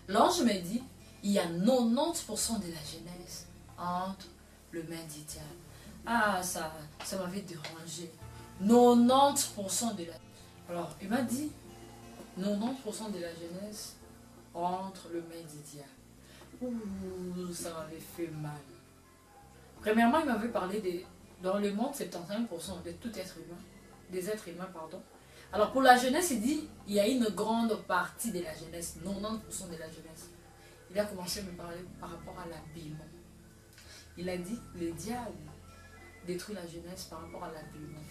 L'ange me dit, il y a 90% de la jeunesse entre le main du diable. Ah, ça m'avait dérangé. 90% de la... Alors, il m'a dit, 90% de la jeunesse entre le main du diable. Ouh, ça m'avait fait mal. Premièrement, il m'avait parlé de... Dans le monde, 75% de tout être humain. Des êtres humains, pardon. Alors, pour la jeunesse, il dit, il y a une grande partie de la jeunesse. 90% de la jeunesse. Il a commencé à me parler par rapport à l'habillement. Il a dit, le diable détruit la jeunesse par rapport à l'habillement.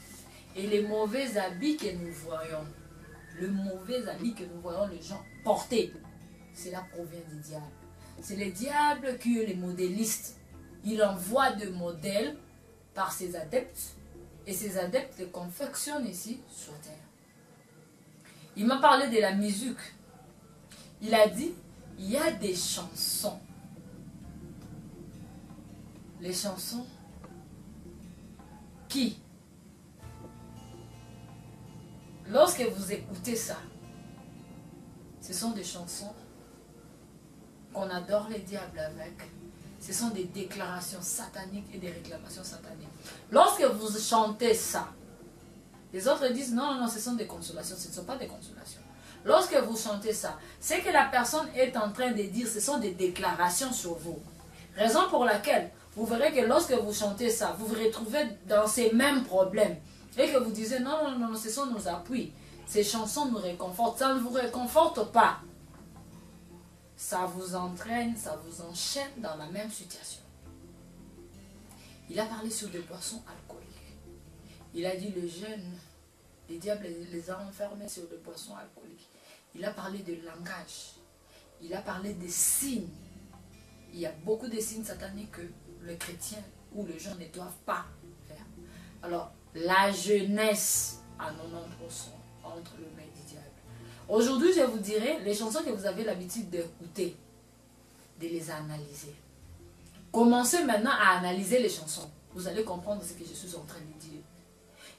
Et les mauvais habits que nous voyons, le mauvais habit que nous voyons les gens porter, cela provient du diable. C'est le diable qui est le modéliste. Il envoie des modèles par ses adeptes et ses adeptes les confectionnent ici sur terre. Il m'a parlé de la musique. Il a dit, il y a des chansons. Les chansons qui, lorsque vous écoutez ça, ce sont des chansons qu'on adore les diables avec. Ce sont des déclarations sataniques et des réclamations sataniques. Lorsque vous chantez ça, les autres disent non, non, non, ce sont des consolations. Ce ne sont pas des consolations. Lorsque vous chantez ça, c'est que la personne est en train de dire, ce sont des déclarations sur vous. Raison pour laquelle vous verrez que lorsque vous chantez ça, vous vous retrouvez dans ces mêmes problèmes. Et que vous disiez, non, non, non, ce sont nos appuis. Ces chansons nous réconfortent. Ça ne vous réconforte pas. Ça vous entraîne, ça vous enchaîne dans la même situation. Il a parlé sur des boissons alcooliques. Il a dit, le jeune, les diables les a enfermés sur des boissons alcooliques. Il a parlé de langage. Il a parlé des signes. Il y a beaucoup de signes sataniques que le chrétien ou les gens ne doivent pas faire. Alors, la jeunesse à 90% entre le main du diable. Aujourd'hui, je vous dirai les chansons que vous avez l'habitude d'écouter, de les analyser. Commencez maintenant à analyser les chansons. Vous allez comprendre ce que je suis en train de dire.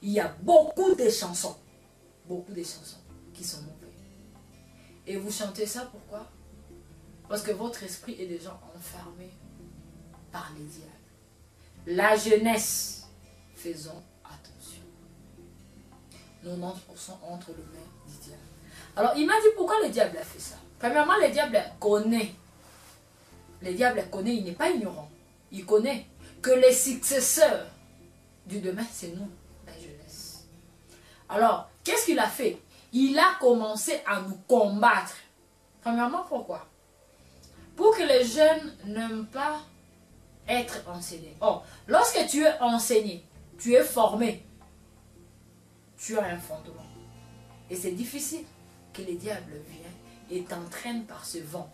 Il y a beaucoup de chansons qui sont mauvaises. Et vous chantez ça pourquoi? Parce que votre esprit est déjà enfermé par les diables. La jeunesse, faisons attention. 90% entre le main du diable. Alors, il m'a dit pourquoi le diable a fait ça. Premièrement, le diable connaît. Le diable connaît, il n'est pas ignorant. Il connaît que les successeurs du demain, c'est nous, la jeunesse. Alors, qu'est-ce qu'il a fait? Il a commencé à nous combattre. Premièrement, pourquoi? Pour que les jeunes n'aiment pas être enseignés. Or, lorsque tu es enseigné, tu es formé, tu as un fondement. Et c'est difficile que les diables viennent et t'entraînent par ce vent.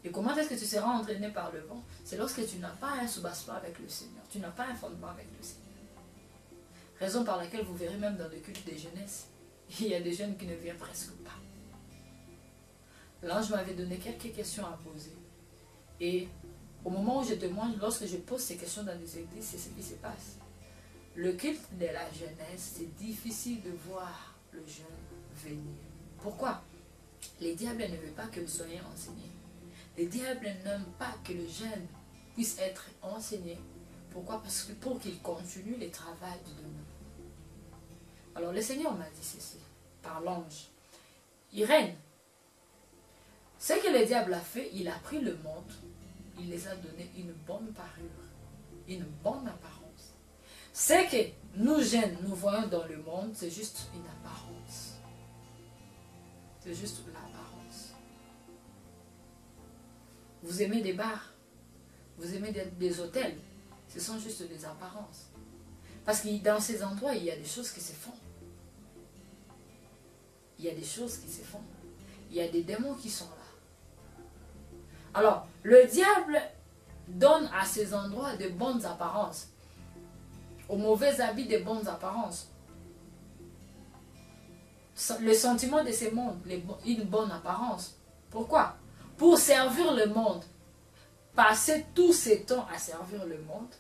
Et comment est-ce que tu seras entraîné par le vent? C'est lorsque tu n'as pas un soubassement avec le Seigneur. Tu n'as pas un fondement avec le Seigneur. Raison par laquelle vous verrez même dans le culte des jeunesses, il y a des jeunes qui ne viennent presque pas. L'ange m'avait donné quelques questions à poser. Et au moment où je demande, lorsque je pose ces questions dans les églises, c'est ce qui se passe. Le culte de la jeunesse, c'est difficile de voir le jeune venir. Pourquoi? Les diables ne veulent pas que vous soyez enseignés. Les diables n'aiment pas que le jeune puisse être enseigné. Pourquoi? Parce que pour qu'il continue le travail du demain. Alors le Seigneur m'a dit ceci, par l'ange. Irène, ce que le diable a fait, il a pris le monde, il les a donné une bonne parure, une bonne apparence. Ce que nous jeunes, nous voyons dans le monde, c'est juste une apparence. C'est juste l'apparence. Vous aimez des bars, vous aimez des hôtels, ce sont juste des apparences. Parce que dans ces endroits, il y a des choses qui se font. Il y a des choses qui se font. Il y a des démons qui sont là. Alors, le diable donne à ces endroits de bonnes apparences. Aux mauvais habits de bonnes apparences. Le sentiment de ces mondes, une bonne apparence. Pourquoi? Pour servir le monde. Passer tous ces temps à servir le monde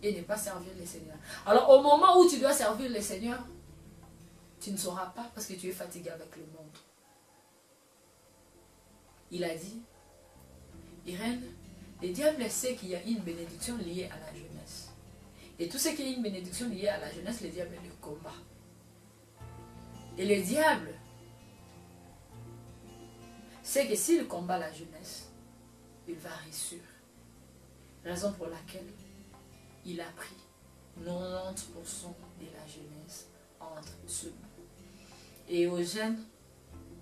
et ne pas servir le Seigneur. Alors, au moment où tu dois servir le Seigneur, tu ne sauras pas parce que tu es fatigué avec le monde. Il a dit, Irène, le diable sait qu'il y a une bénédiction liée à la jeunesse. Et tout ce qui est une bénédiction liée à la jeunesse, le diable le combat. Et le diable sait que s'il combat la jeunesse, il va réussir. Raison pour laquelle il a pris 90% de la jeunesse entre ses mains. Et aux jeunes,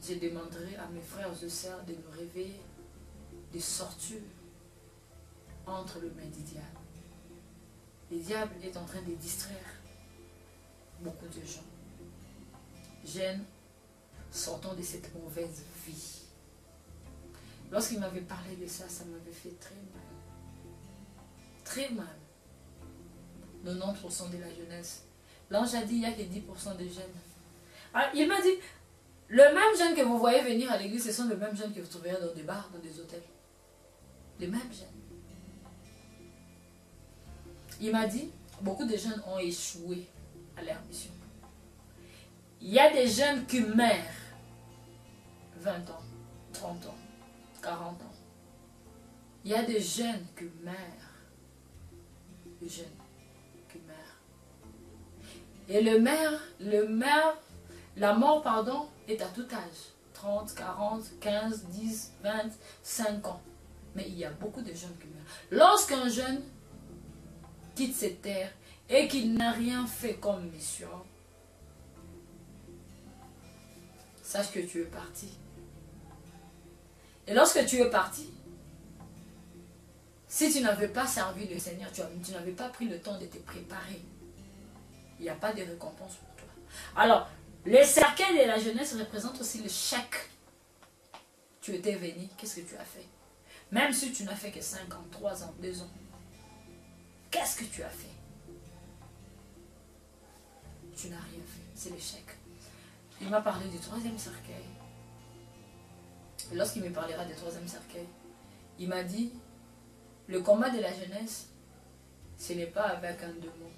je demanderai à mes frères et sœurs de nous réveiller, de sortir entre les mains du diable. Le diable est en train de distraire beaucoup de gens. Jeunes, sortons de cette mauvaise vie. Lorsqu'il m'avait parlé de ça, ça m'avait fait très mal. Très mal. 90% de la jeunesse. L'ange a dit, il n'y a que 10% de jeunes. Alors, il m'a dit, le même jeune que vous voyez venir à l'église, ce sont les mêmes jeunes que vous trouverez dans des bars, dans des hôtels. Les mêmes jeunes. Il m'a dit, beaucoup de jeunes ont échoué à leur mission. Il y a des jeunes qui meurent 20 ans, 30 ans, 40 ans. Il y a des jeunes qui meurent. Des jeunes qui meurent. Et la mort, pardon, est à tout âge. 30, 40, 15, 10, 20, 5 ans. Mais il y a beaucoup de jeunes qui meurent. Lorsqu'un jeune quitte cette terre et qu'il n'a rien fait comme mission, sache que tu es parti. Et lorsque tu es parti, si tu n'avais pas servi le Seigneur, tu n'avais pas pris le temps de te préparer, il n'y a pas de récompense pour toi. Alors, les cercueils de la jeunesse représentent aussi le chèque. Tu étais venu, qu'est-ce que tu as fait? Même si tu n'as fait que 5 ans, 3 ans, 2 ans, qu'est-ce que tu as fait? Tu n'as rien fait, c'est le chèque. Il m'a parlé du 3e cercueil. Et lorsqu'il me parlera du 3e cercueil, il m'a dit, le combat de la jeunesse, ce n'est pas avec un démon.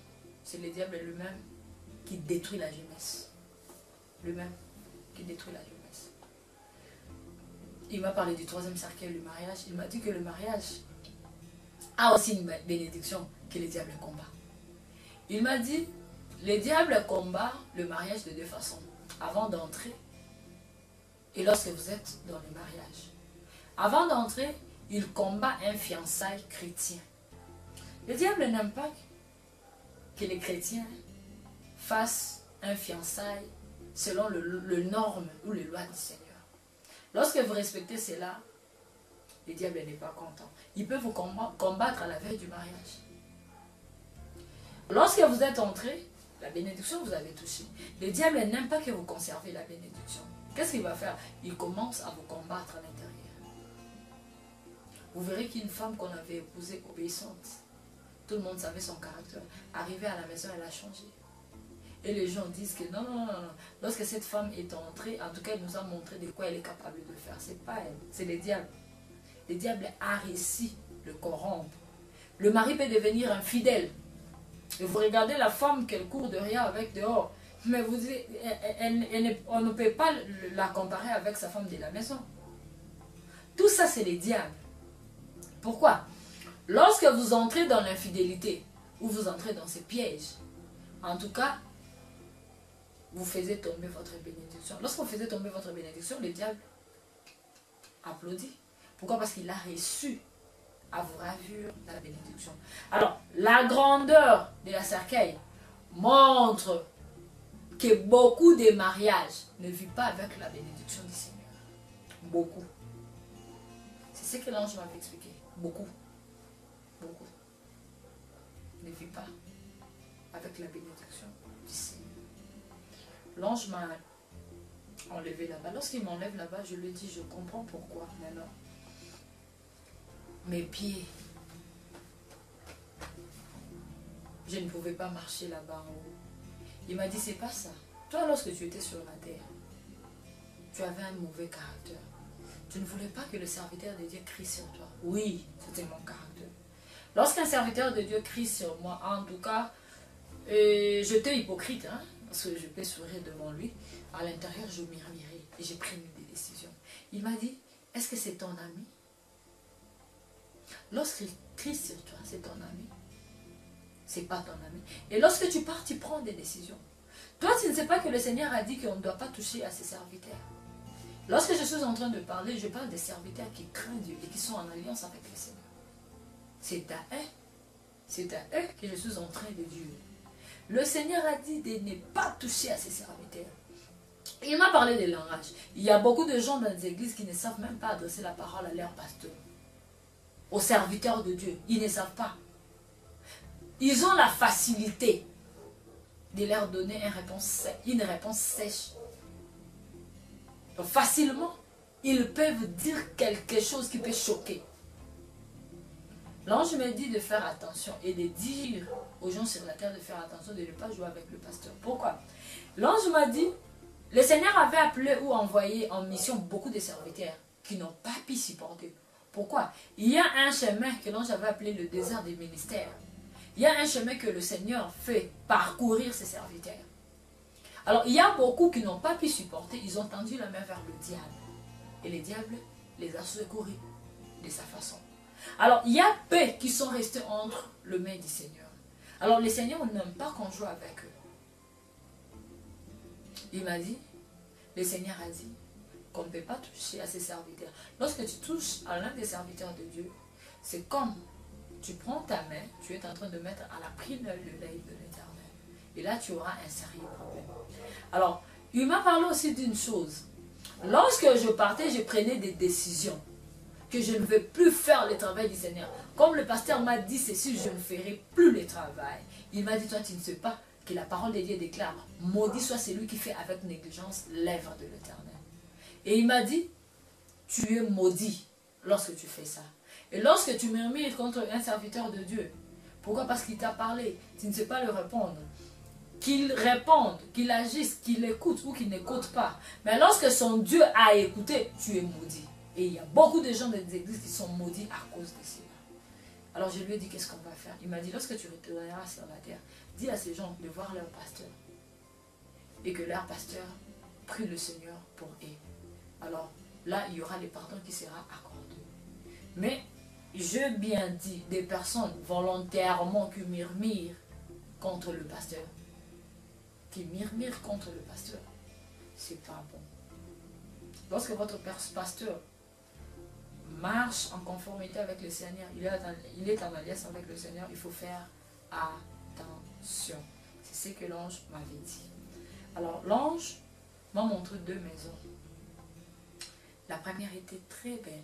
C'est le diable lui-même qui détruit la jeunesse. Lui-même qui détruit la jeunesse. Il m'a parlé du 3e cercueil, le mariage. Il m'a dit que le mariage a aussi une bénédiction que le diable combat. Il m'a dit, le diable combat le mariage de 2 façons. Avant d'entrer et lorsque vous êtes dans le mariage. Avant d'entrer, il combat un fiançailles chrétien. Le diable n'aime pas que les chrétiens fassent un fiançailles selon les normes ou les lois du Seigneur. Lorsque vous respectez cela, le diable n'est pas content. Il peut vous combattre à la veille du mariage. Lorsque vous êtes entré, la bénédiction vous avez touché. Le diable n'aime pas que vous conservez la bénédiction. Qu'est-ce qu'il va faire? Il commence à vous combattre à l'intérieur. Vous verrez qu'une femme qu'on avait épousée obéissante, tout le monde savait son caractère. Arrivée à la maison, elle a changé. Et les gens disent que non, non, non, non. Lorsque cette femme est entrée, en tout cas, elle nous a montré de quoi elle est capable de faire. Ce n'est pas elle, c'est le diable. Le diable a réussi le corrompre. Le mari peut devenir infidèle. Et vous regardez la femme qu'elle court derrière avec dehors. Mais vous dites, on ne peut pas la comparer avec sa femme de la maison. Tout ça, c'est le diable. Pourquoi? Lorsque vous entrez dans l'infidélité, ou vous entrez dans ces pièges, en tout cas, vous faisiez tomber votre bénédiction. Lorsque vous faisiez tomber votre bénédiction, le diable applaudit. Pourquoi? Parce qu'il a reçu à vous ravir la bénédiction. Alors, la grandeur de la cercueil montre que beaucoup de mariages ne vivent pas avec la bénédiction du Seigneur. Beaucoup. C'est ce que l'ange m'avait expliqué. Beaucoup. Beaucoup. Ne vivent pas avec la bénédiction du Seigneur. L'ange m'a enlevé là-bas. Lorsqu'il m'enlève là-bas, je lui dis, je comprends pourquoi maintenant. Mes pieds, je ne pouvais pas marcher là-bas en haut. Il m'a dit, c'est pas ça. Toi, lorsque tu étais sur la terre, tu avais un mauvais caractère. Tu ne voulais pas que le serviteur de Dieu crie sur toi. Oui, c'était mon caractère. Lorsqu'un serviteur de Dieu crie sur moi, en tout cas, j'étais hypocrite, hein, parce que je peux sourire devant lui. À l'intérieur, je murmurais et j'ai pris des décisions. Il m'a dit, est-ce que c'est ton ami? Lorsqu'il crie sur toi, c'est ton ami. C'est pas ton ami. Et lorsque tu pars, tu prends des décisions. Toi, tu ne sais pas que le Seigneur a dit qu'on ne doit pas toucher à ses serviteurs. Lorsque je suis en train de parler, je parle des serviteurs qui craignent Dieu et qui sont en alliance avec le Seigneur. C'est à eux que je suis en train de dire. Le Seigneur a dit de ne pas toucher à ses serviteurs. Il m'a parlé des langages. Il y a beaucoup de gens dans les églises qui ne savent même pas adresser la parole à leur pasteur, aux serviteurs de Dieu. Ils ne savent pas. Ils ont la facilité de leur donner une réponse sèche. Donc, facilement, ils peuvent dire quelque chose qui peut choquer. L'ange me dit de faire attention et de dire aux gens sur la terre de faire attention, de ne pas jouer avec le pasteur. Pourquoi? L'ange m'a dit, le Seigneur avait appelé ou envoyé en mission beaucoup de serviteurs qui n'ont pas pu supporter. Pourquoi? Il y a un chemin que l'ange avait appelé le désert des ministères. Il y a un chemin que le Seigneur fait parcourir ses serviteurs. Alors, il y a beaucoup qui n'ont pas pu supporter, ils ont tendu la main vers le diable. Et le diable les a secourus de sa façon. Alors, il y a peu qui sont restés entre le main du Seigneur. Alors, le Seigneur n'aime pas qu'on joue avec eux. Il m'a dit, le Seigneur a dit qu'on ne peut pas toucher à ses serviteurs. Lorsque tu touches à l'un des serviteurs de Dieu, c'est comme tu prends ta main, tu es en train de mettre à la prunelle le lait de l'Éternel. Et là, tu auras un sérieux problème. Alors, il m'a parlé aussi d'une chose. Lorsque je partais, je prenais des décisions. Que je ne vais plus faire le travail du Seigneur. Comme le pasteur m'a dit, c'est sûr, je ne ferai plus le travail. Il m'a dit, toi, tu ne sais pas que la parole de Dieu déclare, maudit soit celui qui fait avec négligence l'œuvre de l'Éternel. Et il m'a dit, tu es maudit lorsque tu fais ça. Et lorsque tu murmures contre un serviteur de Dieu, pourquoi? Parce qu'il t'a parlé, tu ne sais pas le répondre. Qu'il réponde, qu'il agisse, qu'il écoute ou qu'il n'écoute pas. Mais lorsque son Dieu a écouté, tu es maudit. Et il y a beaucoup de gens dans les églises qui sont maudits à cause de cela. Alors je lui ai dit, qu'est-ce qu'on va faire? Il m'a dit, lorsque tu retourneras sur la terre, dis à ces gens de voir leur pasteur. Et que leur pasteur prie le Seigneur pour eux. Alors là, il y aura le pardon qui sera accordé. Mais je bien dis, des personnes volontairement qui murmurent contre le pasteur. Qui murmurent contre le pasteur. C'est pas bon. Lorsque votre pasteur marche en conformité avec le Seigneur, il est en alliance avec le Seigneur, il faut faire attention. C'est ce que l'ange m'avait dit. Alors l'ange m'a montré 2 maisons. La première était très belle.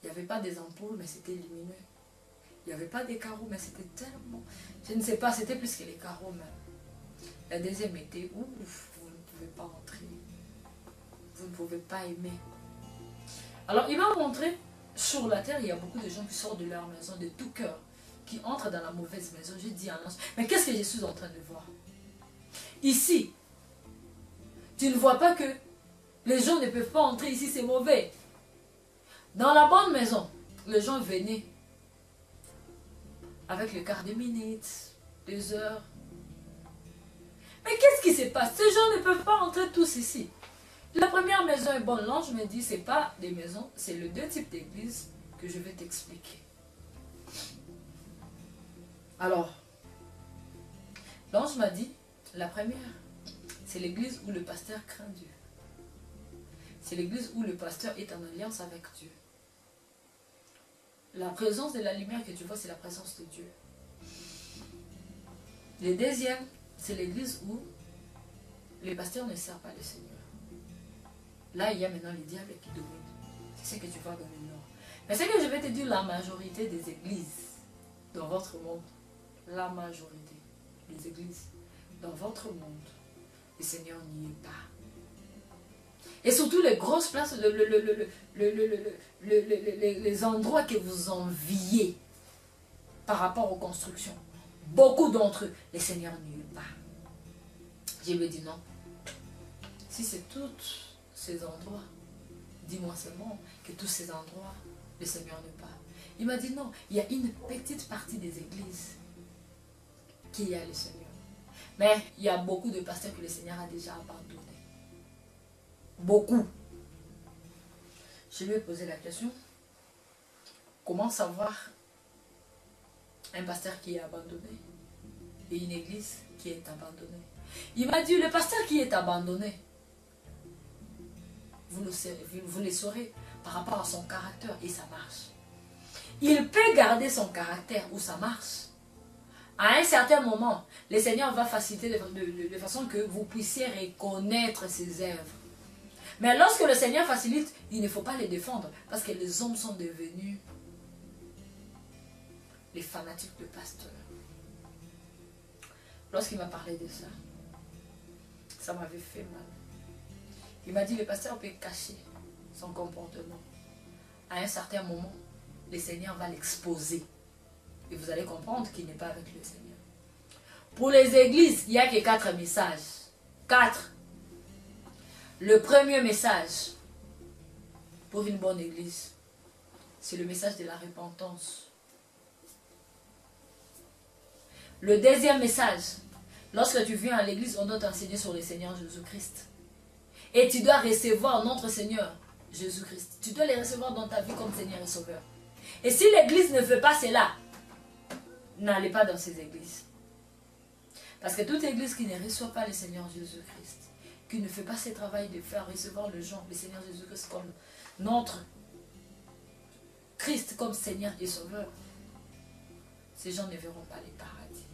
Il n'y avait pas des ampoules, mais c'était lumineux. Il n'y avait pas des carreaux, mais c'était tellement... Je ne sais pas, c'était plus que les carreaux même. La deuxième était, ouf, vous ne pouvez pas entrer. Vous ne pouvez pas aimer. Alors, il m'a montré, sur la terre, il y a beaucoup de gens qui sortent de leur maison de tout cœur, qui entrent dans la mauvaise maison. J'ai dit à l'ange, mais qu'est-ce que je suis en train de voir? Ici, tu ne vois pas que les gens ne peuvent pas entrer ici, c'est mauvais. Dans la bonne maison, les gens venaient avec le quart de minute, 2 heures. Mais qu'est-ce qui se passe? Ces gens ne peuvent pas entrer tous ici. La première maison est bonne. L'ange me dit, c'est pas des maisons, c'est le 2 types d'églises que je vais t'expliquer. Alors, l'ange m'a dit, la première, c'est l'église où le pasteur craint Dieu. C'est l'église où le pasteur est en alliance avec Dieu. La présence de la lumière que tu vois, c'est la présence de Dieu. Le deuxième, c'est l'église où les pasteurs ne servent pas le Seigneur. Là, il y a maintenant les diables qui dominent. C'est ce que tu vois dans le nord. Mais ce que je vais te dire, la majorité des églises dans votre monde, la majorité des églises dans votre monde, le Seigneur n'y est pas. Et surtout les grosses places, les endroits que vous enviez par rapport aux constructions. Beaucoup d'entre eux, le Seigneur n'y est pas. Je lui ai dit non. Si c'est tous ces endroits, dis-moi seulement que tous ces endroits, le Seigneur n'est pas. Il m'a dit non, il y a une petite partie des églises qui a le Seigneur. Mais il y a beaucoup de pasteurs que le Seigneur a déjà abandonnés. Beaucoup. Je lui ai posé la question, comment savoir un pasteur qui est abandonné et une église qui est abandonnée? Il m'a dit, le pasteur qui est abandonné, vous le saurez par rapport à son caractère et sa marche. Il peut garder son caractère ou sa marche. À un certain moment, le Seigneur va faciliter de façon que vous puissiez reconnaître ses œuvres. Mais lorsque le Seigneur facilite, il ne faut pas les défendre. Parce que les hommes sont devenus les fanatiques de pasteurs. Lorsqu'il m'a parlé de ça, ça m'avait fait mal. Il m'a dit, le pasteur peut cacher son comportement. À un certain moment, le Seigneur va l'exposer. Et vous allez comprendre qu'il n'est pas avec le Seigneur. Pour les églises, il n'y a que 4 messages. 4. Le premier message pour une bonne église, c'est le message de la repentance. Le deuxième message, lorsque tu viens à l'église, on doit t'enseigner sur le Seigneur Jésus-Christ. Et tu dois recevoir notre Seigneur Jésus-Christ. Tu dois les recevoir dans ta vie comme Seigneur et Sauveur. Et si l'église ne fait pas cela, n'allez pas dans ces églises. Parce que toute église qui ne reçoit pas le Seigneur Jésus-Christ, qui ne fait pas ce travail de faire recevoir le Seigneur Jésus-Christ comme notre Christ, comme Seigneur et Sauveur, ces gens ne verront pas les paradis.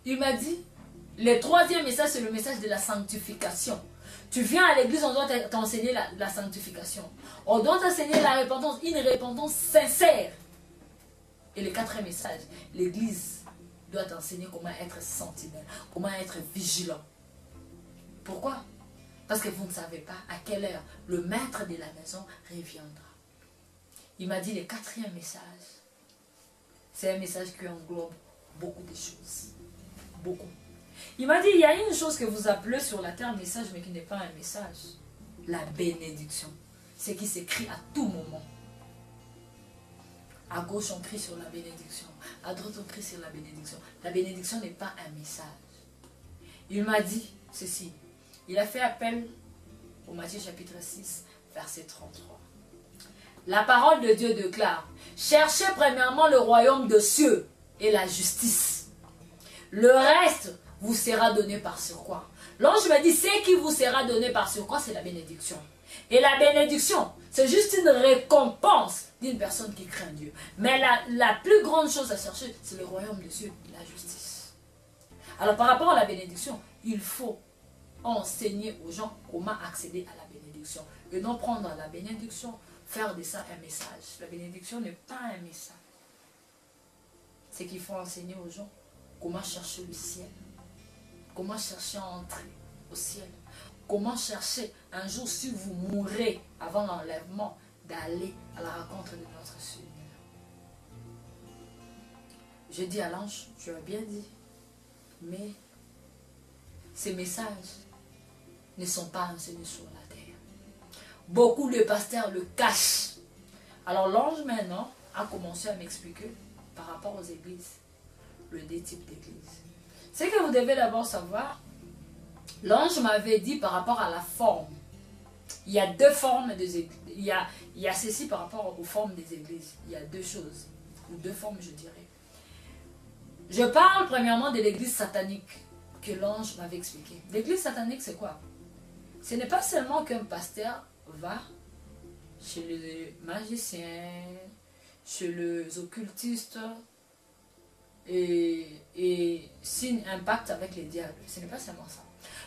Il m'a dit, le troisième message, c'est le message de la sanctification. Tu viens à l'église, on doit t'enseigner la sanctification. On doit t'enseigner la repentance, une repentance sincère. Et le quatrième message, l'église doit t'enseigner comment être sentinelle, comment être vigilant. Pourquoi? Parce que vous ne savez pas à quelle heure le maître de la maison reviendra. Il m'a dit le quatrième message, c'est un message qui englobe beaucoup de choses. Beaucoup. Il m'a dit, il y a une chose que vous appelez sur la terre message, mais qui n'est pas un message. La bénédiction. C'est qui s'écrit à tout moment. À gauche, on crie sur la bénédiction. À droite, on crie sur la bénédiction. La bénédiction n'est pas un message. Il m'a dit ceci. Il a fait appel au Matthieu chapitre 6, verset 33. La parole de Dieu déclare, cherchez premièrement le royaume de cieux et la justice. Le reste vous sera donné par surcroît. L'ange me dit, ce qui vous sera donné par surcroît, c'est la bénédiction. Et la bénédiction, c'est juste une récompense d'une personne qui craint Dieu. Mais la plus grande chose à chercher, c'est le royaume de Dieu et la justice. Alors par rapport à la bénédiction, il faut enseigner aux gens comment accéder à la bénédiction. Et non prendre la bénédiction, faire de ça un message. La bénédiction n'est pas un message. C'est qu'il faut enseigner aux gens comment chercher le ciel. Comment chercher à entrer au ciel. Comment chercher un jour, si vous mourrez avant l'enlèvement, d'aller à la rencontre de notre Seigneur. Je dis à l'ange, tu as bien dit, mais ces messages ne sont pas enseignés sur la terre. Beaucoup de pasteurs le cachent. Alors l'ange maintenant a commencé à m'expliquer par rapport aux églises, le deux types d'églises. Ce que vous devez d'abord savoir, l'ange m'avait dit par rapport à la forme. Il y a deux formes des églises. Il y a ceci par rapport aux formes des églises. Il y a deux choses, ou deux formes je dirais. Je parle premièrement de l'église satanique que l'ange m'avait expliqué. L'église satanique c'est quoi? Ce n'est pas seulement qu'un pasteur va chez les magiciens, chez les occultistes et signe un pacte avec les diables. Ce n'est pas seulement ça.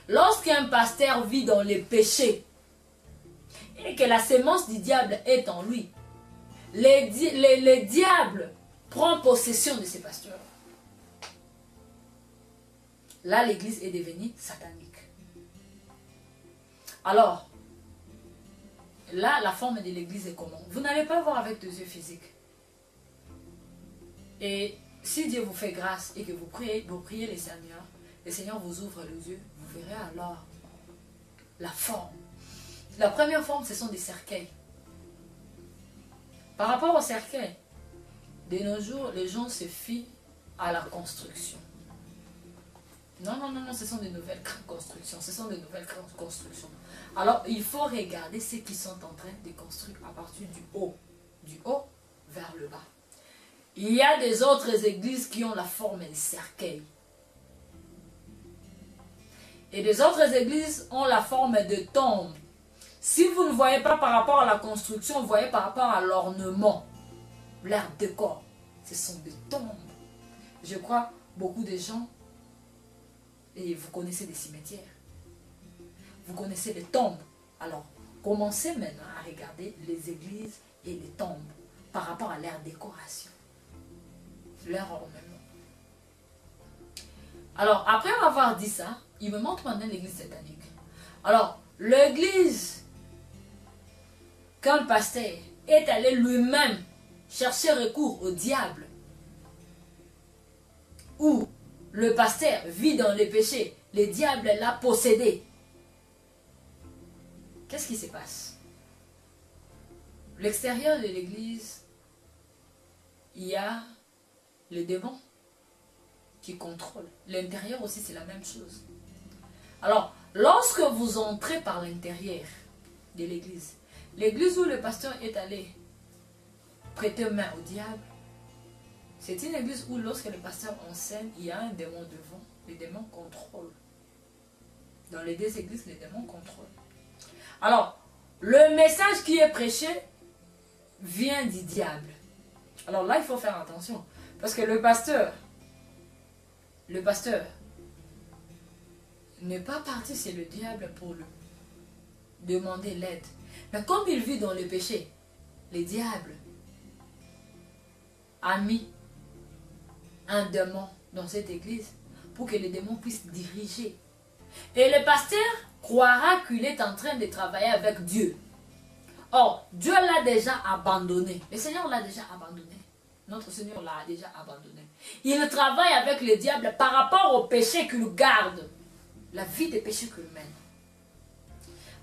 Lorsqu'un pasteur vit dans les péchés et que la sémence du diable est en lui, les diables prennent possession de ces pasteurs. Là, l'église est devenue satanique. Alors, là, la forme de l'église est comment? Vous n'allez pas voir avec des yeux physiques. Et si Dieu vous fait grâce et que vous priez le Seigneur vous ouvre les yeux, vous verrez alors la forme. La première forme, ce sont des cercueils. Par rapport aux cercueils, de nos jours, les gens se fient à la construction. Non, non, non, non, ce sont de nouvelles constructions. Ce sont de nouvelles constructions. Alors, il faut regarder ceux qui sont en train de construire à partir du haut. Du haut vers le bas. Il y a des autres églises qui ont la forme de cercueil. Et des autres églises ont la forme de tombe. Si vous ne voyez pas par rapport à la construction, vous voyez par rapport à l'ornement, leur décor. Ce sont des tombes. Je crois beaucoup de gens, et vous connaissez des cimetières, vous connaissez des tombes. Alors, commencez maintenant à regarder les églises et les tombes par rapport à leur décoration, leur ornement. Alors, après avoir dit ça, il me montre maintenant l'église satanique. Alors, l'église qu'un pasteur est allé lui-même chercher recours au diable, où le pasteur vit dans les péchés, le diable l'a possédé. Qu'est-ce qui se passe? L'extérieur de l'église, il y a le démon qui contrôle. L'intérieur aussi, c'est la même chose. Alors, lorsque vous entrez par l'intérieur de l'église, l'église où le pasteur est allé prêter main au diable, c'est une église où lorsque le pasteur enseigne, il y a un démon devant. Le démon contrôle. Dans les deux églises, le démon contrôle. Alors, le message qui est prêché vient du diable. Alors là, il faut faire attention. Parce que le pasteur n'est pas parti chez le diable pour lui demander l'aide. Mais comme il vit dans le péché, le diable a mis un démon dans cette église pour que le démon puisse diriger. Et le pasteur croira qu'il est en train de travailler avec Dieu. Or, Dieu l'a déjà abandonné. Le Seigneur l'a déjà abandonné. Notre Seigneur l'a déjà abandonné. Il travaille avec le diable par rapport au péché qu'il garde. La vie de péché qu'il mène.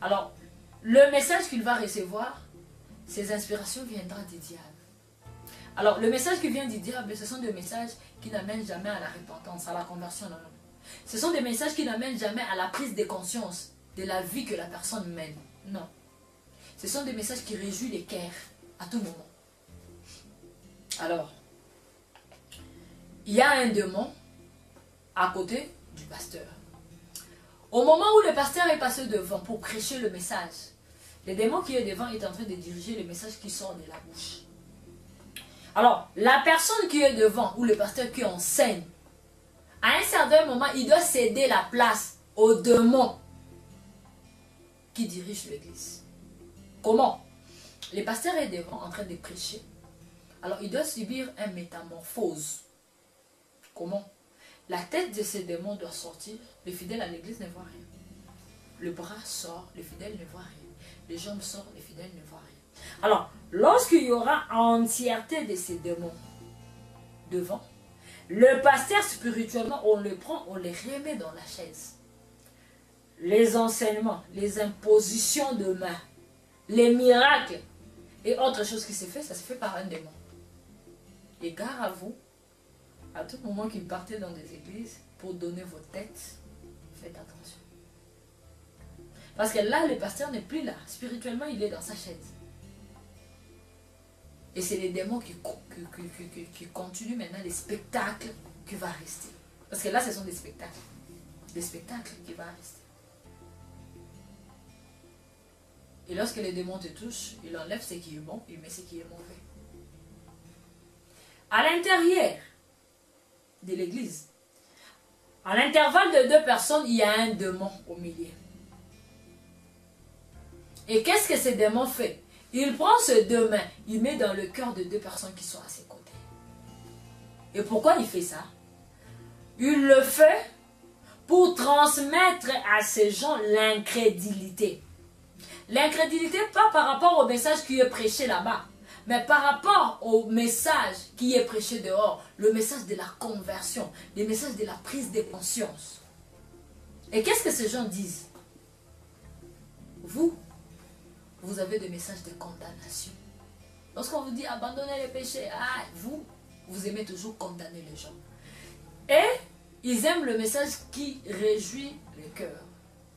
Alors, le message qu'il va recevoir, ses inspirations viendront du diable. Alors, le message qui vient du diable, ce sont des messages qui n'amènent jamais à la repentance, à la conversion. Non, non. Ce sont des messages qui n'amènent jamais à la prise de conscience de la vie que la personne mène. Non. Ce sont des messages qui réjouissent les cœurs à tout moment. Alors, il y a un démon à côté du pasteur. Au moment où le pasteur est passé devant pour prêcher le message, le démon qui est devant est en train de diriger le message qui sort de la bouche. Alors, la personne qui est devant, ou le pasteur qui enseigne, à un certain moment, il doit céder la place au démon qui dirige l'église. Comment? Le pasteur est devant en train de prêcher. Alors, il doit subir une métamorphose. Comment? La tête de ce démon doit sortir. Le fidèle à l'église ne voit rien. Le bras sort, le fidèle ne voit rien. Les jambes sortent, le fidèle ne voit rien. Alors, lorsqu'il y aura entièreté de ces démons devant, le pasteur spirituellement, on le prend, on les remet dans la chaise. Les enseignements, les impositions de main, les miracles et autre chose qui se fait, ça se fait par un démon. Et gare à vous, à tout moment qu'il partez dans des églises pour donner vos têtes, faites attention. Parce que là, le pasteur n'est plus là. Spirituellement, il est dans sa chaise. Et c'est les démons qui continuent maintenant les spectacles qui vont rester. Parce que là, ce sont des spectacles. Des spectacles qui vont rester. Et lorsque les démons te touchent, il enlève ce qui est bon, il met ce qui est mauvais. À l'intérieur de l'église, à l'intervalle de deux personnes, il y a un démon au milieu. Et qu'est-ce que ce démon fait? Il prend ses deux mains, il met dans le cœur de deux personnes qui sont à ses côtés. Et pourquoi il fait ça? Il le fait pour transmettre à ces gens l'incrédulité. L'incrédulité, pas par rapport au message qui est prêché là-bas, mais par rapport au message qui est prêché dehors, le message de la conversion, le message de la prise de conscience. Et qu'est-ce que ces gens disent? Vous avez des messages de condamnation. Lorsqu'on vous dit abandonnez les péchés, vous aimez toujours condamner les gens. Et Ils aiment le message qui réjouit le cœur.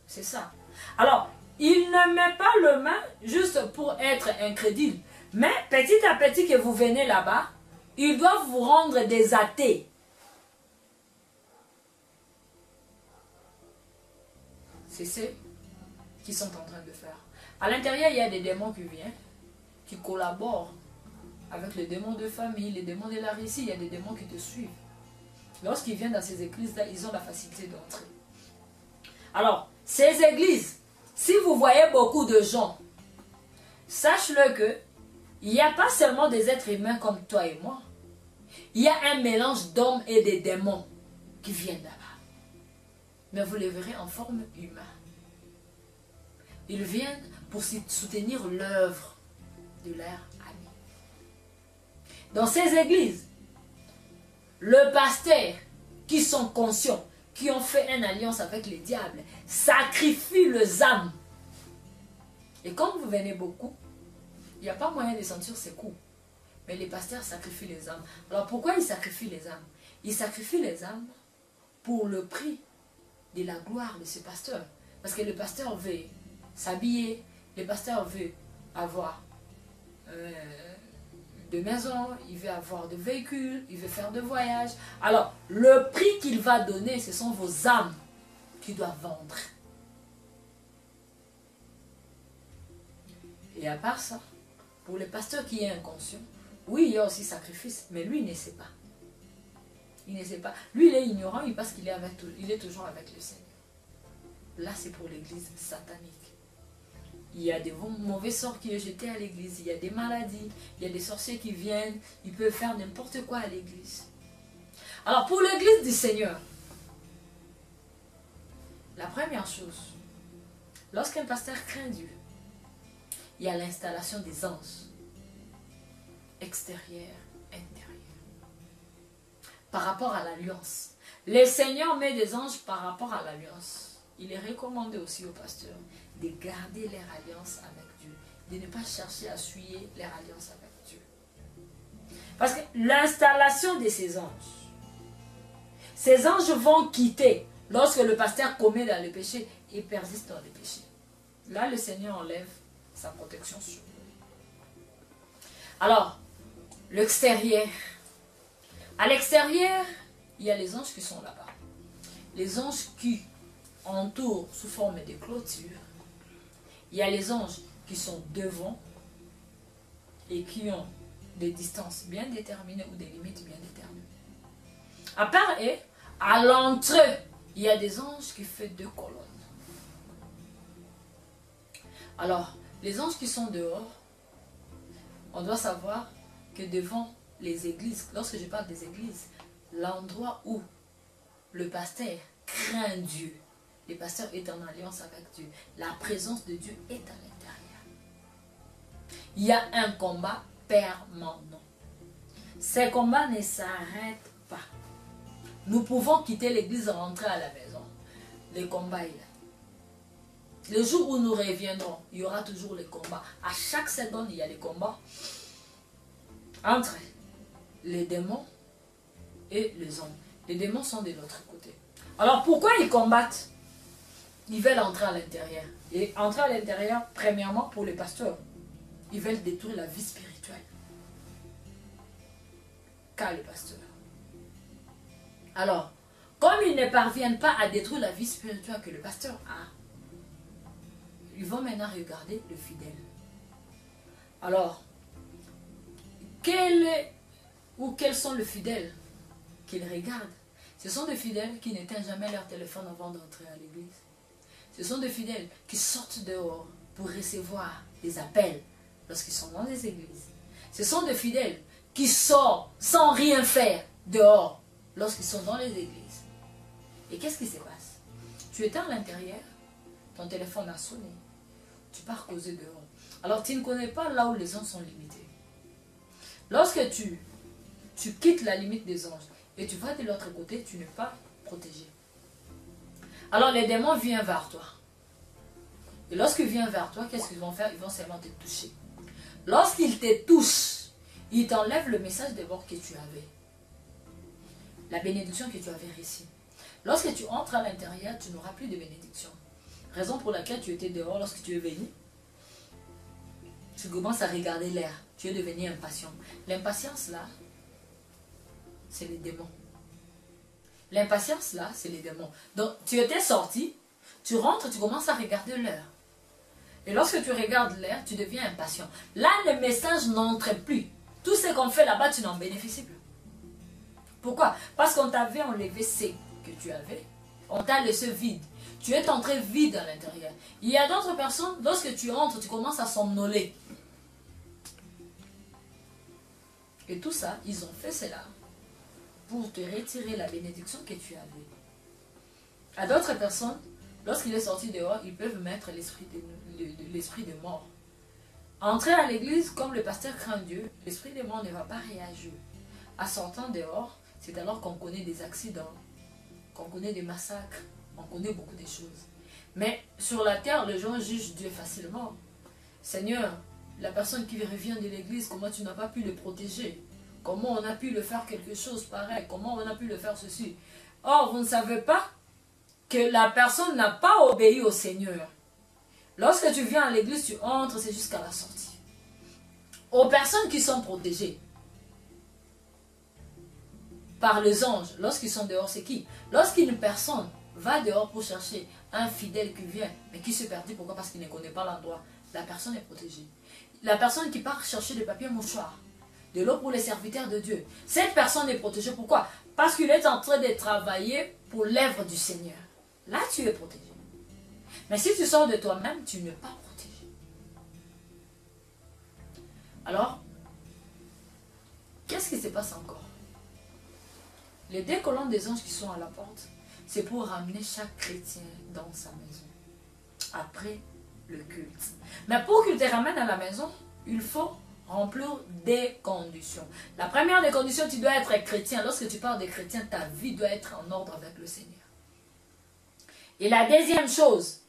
C'est ça. Alors, il ne met pas le main juste pour être incrédule. Mais petit à petit que vous venez là-bas, ils doivent vous rendre des athées. C'est ce qu'ils sont en train de faire. À l'intérieur, il y a des démons qui viennent, qui collaborent avec les démons de famille, les démons de la réussite. Il y a des démons qui te suivent. Lorsqu'ils viennent dans ces églises-là, ils ont la facilité d'entrer. Alors, ces églises, si vous voyez beaucoup de gens, sache-le que il n'y a pas seulement des êtres humains comme toi et moi. Il y a un mélange d'hommes et de démons qui viennent là-bas. Mais vous les verrez en forme humaine. Ils viennent pour soutenir l'œuvre de leur ami. Dans ces églises, le pasteur qui sont conscients, qui ont fait une alliance avec les diables, sacrifient les âmes. Et comme vous venez beaucoup, il n'y a pas moyen de sentir ses coups. Mais les pasteurs sacrifient les âmes. Alors pourquoi ils sacrifient les âmes? Ils sacrifient les âmes pour le prix de la gloire de ce pasteur. Parce que le pasteur veut s'habiller, le pasteur veut avoir de maisons, il veut avoir de véhicules, il veut faire de voyages. Alors, le prix qu'il va donner, ce sont vos âmes qu'il doit vendre. Et à part ça, pour le pasteur qui est inconscient, oui, il y a aussi sacrifice, mais lui, il ne sait pas. Il ne sait pas. Lui, il est ignorant, il pense qu'il est toujours avec le Seigneur. Là, c'est pour l'église satanique. Il y a des mauvais sorts qui sont jetés à l'église, il y a des maladies, il y a des sorciers qui viennent, ils peuvent faire n'importe quoi à l'église. Alors, pour l'église du Seigneur, la première chose, lorsqu'un pasteur craint Dieu, il y a l'installation des anges, extérieurs, intérieurs. Par rapport à l'alliance. Le Seigneur met des anges par rapport à l'alliance. Il est recommandé aussi aux pasteurs de garder leur alliance avec Dieu, de ne pas chercher à souiller leur alliance avec Dieu. Parce que l'installation de ces anges vont quitter lorsque le pasteur commet dans le péché et persiste dans le péché. Là, le Seigneur enlève sa protection sur lui. Alors, l'extérieur. À l'extérieur, il y a les anges qui sont là-bas. Les anges qui entourent sous forme de clôture. Il y a les anges qui sont devant et qui ont des distances bien déterminées ou des limites bien déterminées. À part eux, à l'entrée, il y a des anges qui font 2 colonnes. Alors, les anges qui sont dehors, on doit savoir que devant les églises, lorsque je parle des églises, l'endroit où le pasteur craint Dieu, le pasteur est en alliance avec Dieu, la présence de Dieu est à l'intérieur. Il y a un combat permanent. Ces combats ne s'arrêtent pas. Nous pouvons quitter l'église et rentrer à la maison. Le combat est là. Le jour où nous reviendrons, il y aura toujours les combats. À chaque seconde, il y a les combats entre les démons et les hommes. Les démons sont de l'autre côté. Alors pourquoi ils combattent? Ils veulent entrer à l'intérieur. Et entrer à l'intérieur, premièrement, pour les pasteurs, ils veulent détruire la vie spirituelle. Car les pasteurs. Alors, comme ils ne parviennent pas à détruire la vie spirituelle que le pasteur a, ils vont maintenant regarder le fidèle. Alors, quels sont les fidèles qu'ils regardent? Ce sont des fidèles qui n'éteignent jamais leur téléphone avant d'entrer à l'église. Ce sont des fidèles qui sortent dehors pour recevoir des appels lorsqu'ils sont dans les églises. Ce sont des fidèles qui sortent sans rien faire dehors lorsqu'ils sont dans les églises. Et qu'est-ce qui se passe? Tu étais à l'intérieur, ton téléphone a sonné, tu pars causer dehors. Alors tu ne connais pas là où les anges sont limités. Lorsque tu quittes la limite des anges et tu vas de l'autre côté, tu n'es pas protégé. Alors les démons viennent vers toi. Et lorsqu'ils viennent vers toi, qu'est-ce qu'ils vont faire? Ils vont seulement te toucher. Lorsqu'ils te touchent, ils t'enlèvent le message d'abord que tu avais. La bénédiction que tu avais reçue. Lorsque tu entres à l'intérieur, tu n'auras plus de bénédiction. Raison pour laquelle tu étais dehors lorsque tu es venu. Tu commences à regarder l'air. Tu es devenu impatient. L'impatience là, c'est les démons. L'impatience là, c'est les démons. Donc tu étais sorti, tu rentres, tu commences à regarder l'heure. Et lorsque tu regardes l'air, tu deviens impatient. Là, le message n'entre plus. Tout ce qu'on fait là-bas, tu n'en bénéficies plus. Pourquoi? Parce qu'on t'avait enlevé ce que tu avais. On t'a laissé vide. Tu es entré vide à l'intérieur. Il y a d'autres personnes, lorsque tu entres, tu commences à somnoler. Et tout ça, ils ont fait cela pour te retirer la bénédiction que tu avais. À d'autres personnes, lorsqu'il est sorti dehors, ils peuvent mettre l'esprit de mort. Entrer à l'église, comme le pasteur craint Dieu, l'esprit de mort ne va pas réagir. À sortant dehors, c'est alors qu'on connaît des accidents, qu'on connaît des massacres, on connaît beaucoup de choses. Mais sur la terre, les gens jugent Dieu facilement. Seigneur, la personne qui revient de l'église, comment tu n'as pas pu le protéger? Comment on a pu le faire quelque chose pareil? Comment on a pu le faire ceci? Or, vous ne savez pas que la personne n'a pas obéi au Seigneur. Lorsque tu viens à l'église, tu entres, c'est jusqu'à la sortie. Aux personnes qui sont protégées par les anges, lorsqu'ils sont dehors, c'est qui? Lorsqu'une personne va dehors pour chercher un fidèle qui vient, mais qui se perdit, pourquoi? Parce qu'il ne connaît pas l'endroit. La personne est protégée. La personne qui part chercher des papiers mouchoirs, de l'eau pour les serviteurs de Dieu, cette personne est protégée. Pourquoi? Parce qu'il est en train de travailler pour l'œuvre du Seigneur. Là, tu es protégé. Mais si tu sors de toi-même, tu n'es pas protégé. Alors, qu'est-ce qui se passe encore? Les 2 colonnes des anges qui sont à la porte, c'est pour ramener chaque chrétien dans sa maison. Après le culte. Mais pour qu'il te ramène à la maison, il faut remplir des conditions. La première des conditions, tu dois être chrétien. Lorsque tu parles de chrétien, ta vie doit être en ordre avec le Seigneur. Et la deuxième chose,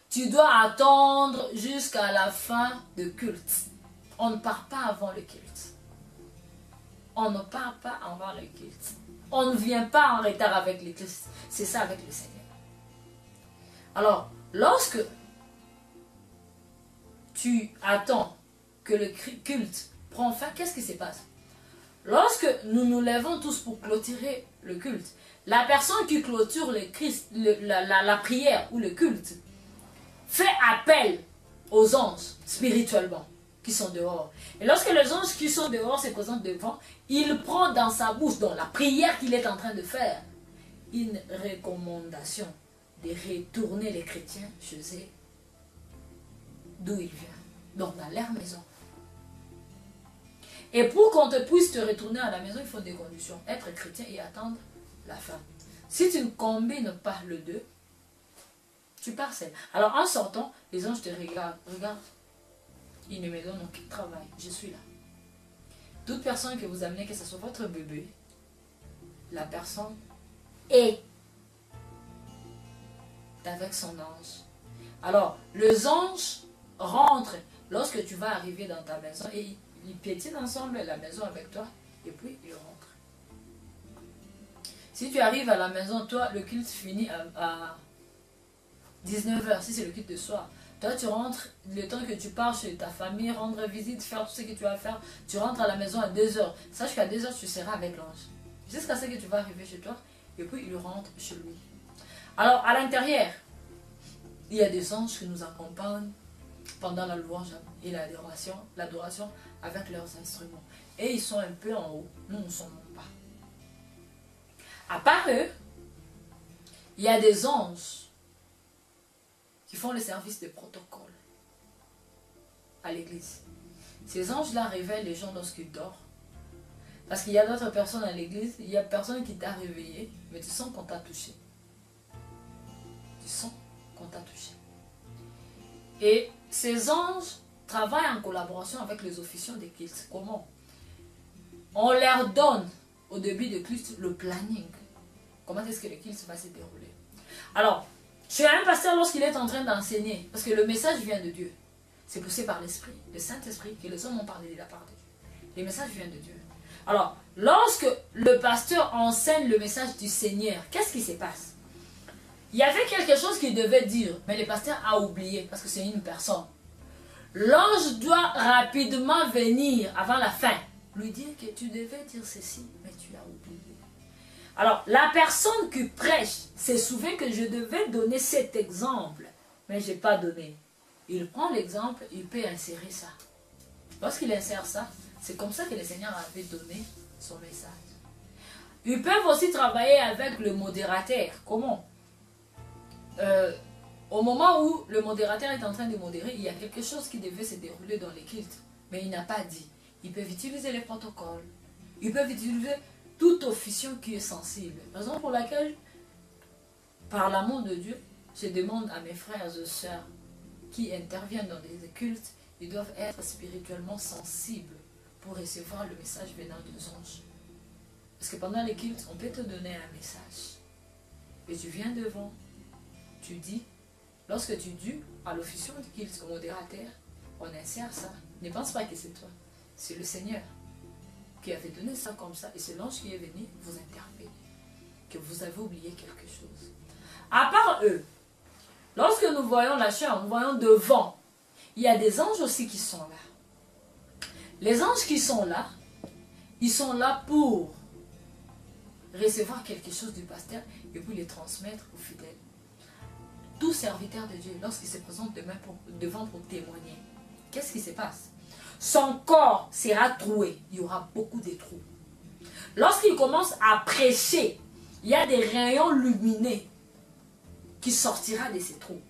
tu dois attendre jusqu'à la fin du culte. On ne part pas avant le culte. On ne part pas avant le culte. On ne vient pas en retard avec le culte. C'est ça avec le Seigneur. Alors, lorsque tu attends que le culte prend fin, qu'est-ce qui se passe? Lorsque nous nous levons tous pour clôturer le culte, la personne qui clôture la prière ou le culte fait appel aux anges spirituellement qui sont dehors. Et lorsque les anges qui sont dehors se présentent devant, il prend dans sa bouche, dans la prière qu'il est en train de faire, une recommandation de retourner les chrétiens chez eux, d'où ils viennent, donc dans leur maison. Et pour qu'on te puisse te retourner à la maison, il faut des conditions. Être chrétien et attendre la fin. Si tu ne combines pas le deux, tu pars seul. Alors en sortant, les anges te regardent. Regarde, ils ne me donnent aucun travail. Je suis là. Toute personne que vous amenez, que ce soit votre bébé, la personne est avec son ange. Alors, les anges rentrent lorsque tu vas arriver dans ta maison et ils piétinent ensemble la maison avec toi et puis ils rentrent. Si tu arrives à la maison, toi, le culte finit à 19h, si c'est le culte de soir. Toi, tu rentres, le temps que tu pars chez ta famille, rendre visite, faire tout ce que tu vas faire, tu rentres à la maison à 2h. Sache qu'à 2h, tu seras avec l'ange. Jusqu'à ce que tu vas arriver chez toi et puis il rentre chez lui. Alors, à l'intérieur, il y a des anges qui nous accompagnent pendant la louange et l'adoration avec leurs instruments. Et ils sont un peu en haut, nous ne sommes pas. À part eux, il y a des anges qui font le service de protocole à l'église. Ces anges-là réveillent les gens lorsqu'ils dorment. Parce qu'il y a d'autres personnes à l'église, il y a personne qui t'a réveillé, mais tu sens qu'on t'a touché. Tu sens qu'on t'a touché. Et ces anges travaillent en collaboration avec les officiants des cultes. Comment? On leur donne au début de culte le planning. Comment est-ce que le culte va se dérouler? Alors, chez un pasteur, lorsqu'il est en train d'enseigner, parce que le message vient de Dieu, c'est poussé par l'Esprit, le Saint-Esprit, que les hommes ont parlé de la part de Dieu. Le message vient de Dieu. Alors, lorsque le pasteur enseigne le message du Seigneur, qu'est-ce qui se passe? Il y avait quelque chose qu'il devait dire, mais le pasteur a oublié parce que c'est une personne. L'ange doit rapidement venir avant la fin, lui dire que tu devais dire ceci, mais tu l'as oublié. Alors, la personne qui prêche se souvient que je devais donner cet exemple, mais je n'ai pas donné. Il prend l'exemple, il peut insérer ça. Lorsqu'il insère ça, c'est comme ça que le Seigneur avait donné son message. Ils peuvent aussi travailler avec le modérateur. Comment? Au moment où le modérateur est en train de modérer, il y a quelque chose qui devait se dérouler dans les cultes, mais il n'a pas dit. Ils peuvent utiliser les protocoles. Ils peuvent utiliser toute officiant qui est sensible. Raison pour laquelle, par l'amour de Dieu, je demande à mes frères et sœurs qui interviennent dans des cultes, ils doivent être spirituellement sensibles pour recevoir le message venant des anges. Parce que pendant les cultes, on peut te donner un message. Et tu viens devant, tu dis, lorsque tu dis à l'officiant du culte, au modérateur, on insère ça. Ne pense pas que c'est toi, c'est le Seigneur qui avait donné ça comme ça, et c'est l'ange qui est venu vous interpeller, que vous avez oublié quelque chose. À part eux, lorsque nous voyons la chair, nous voyons devant, il y a des anges aussi qui sont là. Les anges qui sont là, ils sont là pour recevoir quelque chose du pasteur et puis les transmettre aux fidèles. Tout serviteur de Dieu, lorsqu'il se présente devant pour témoigner, qu'est-ce qui se passe? Son corps sera troué, il y aura beaucoup de trous. Lorsqu'il commence à prêcher, il y a des rayons lumineux qui sortira de ces trous.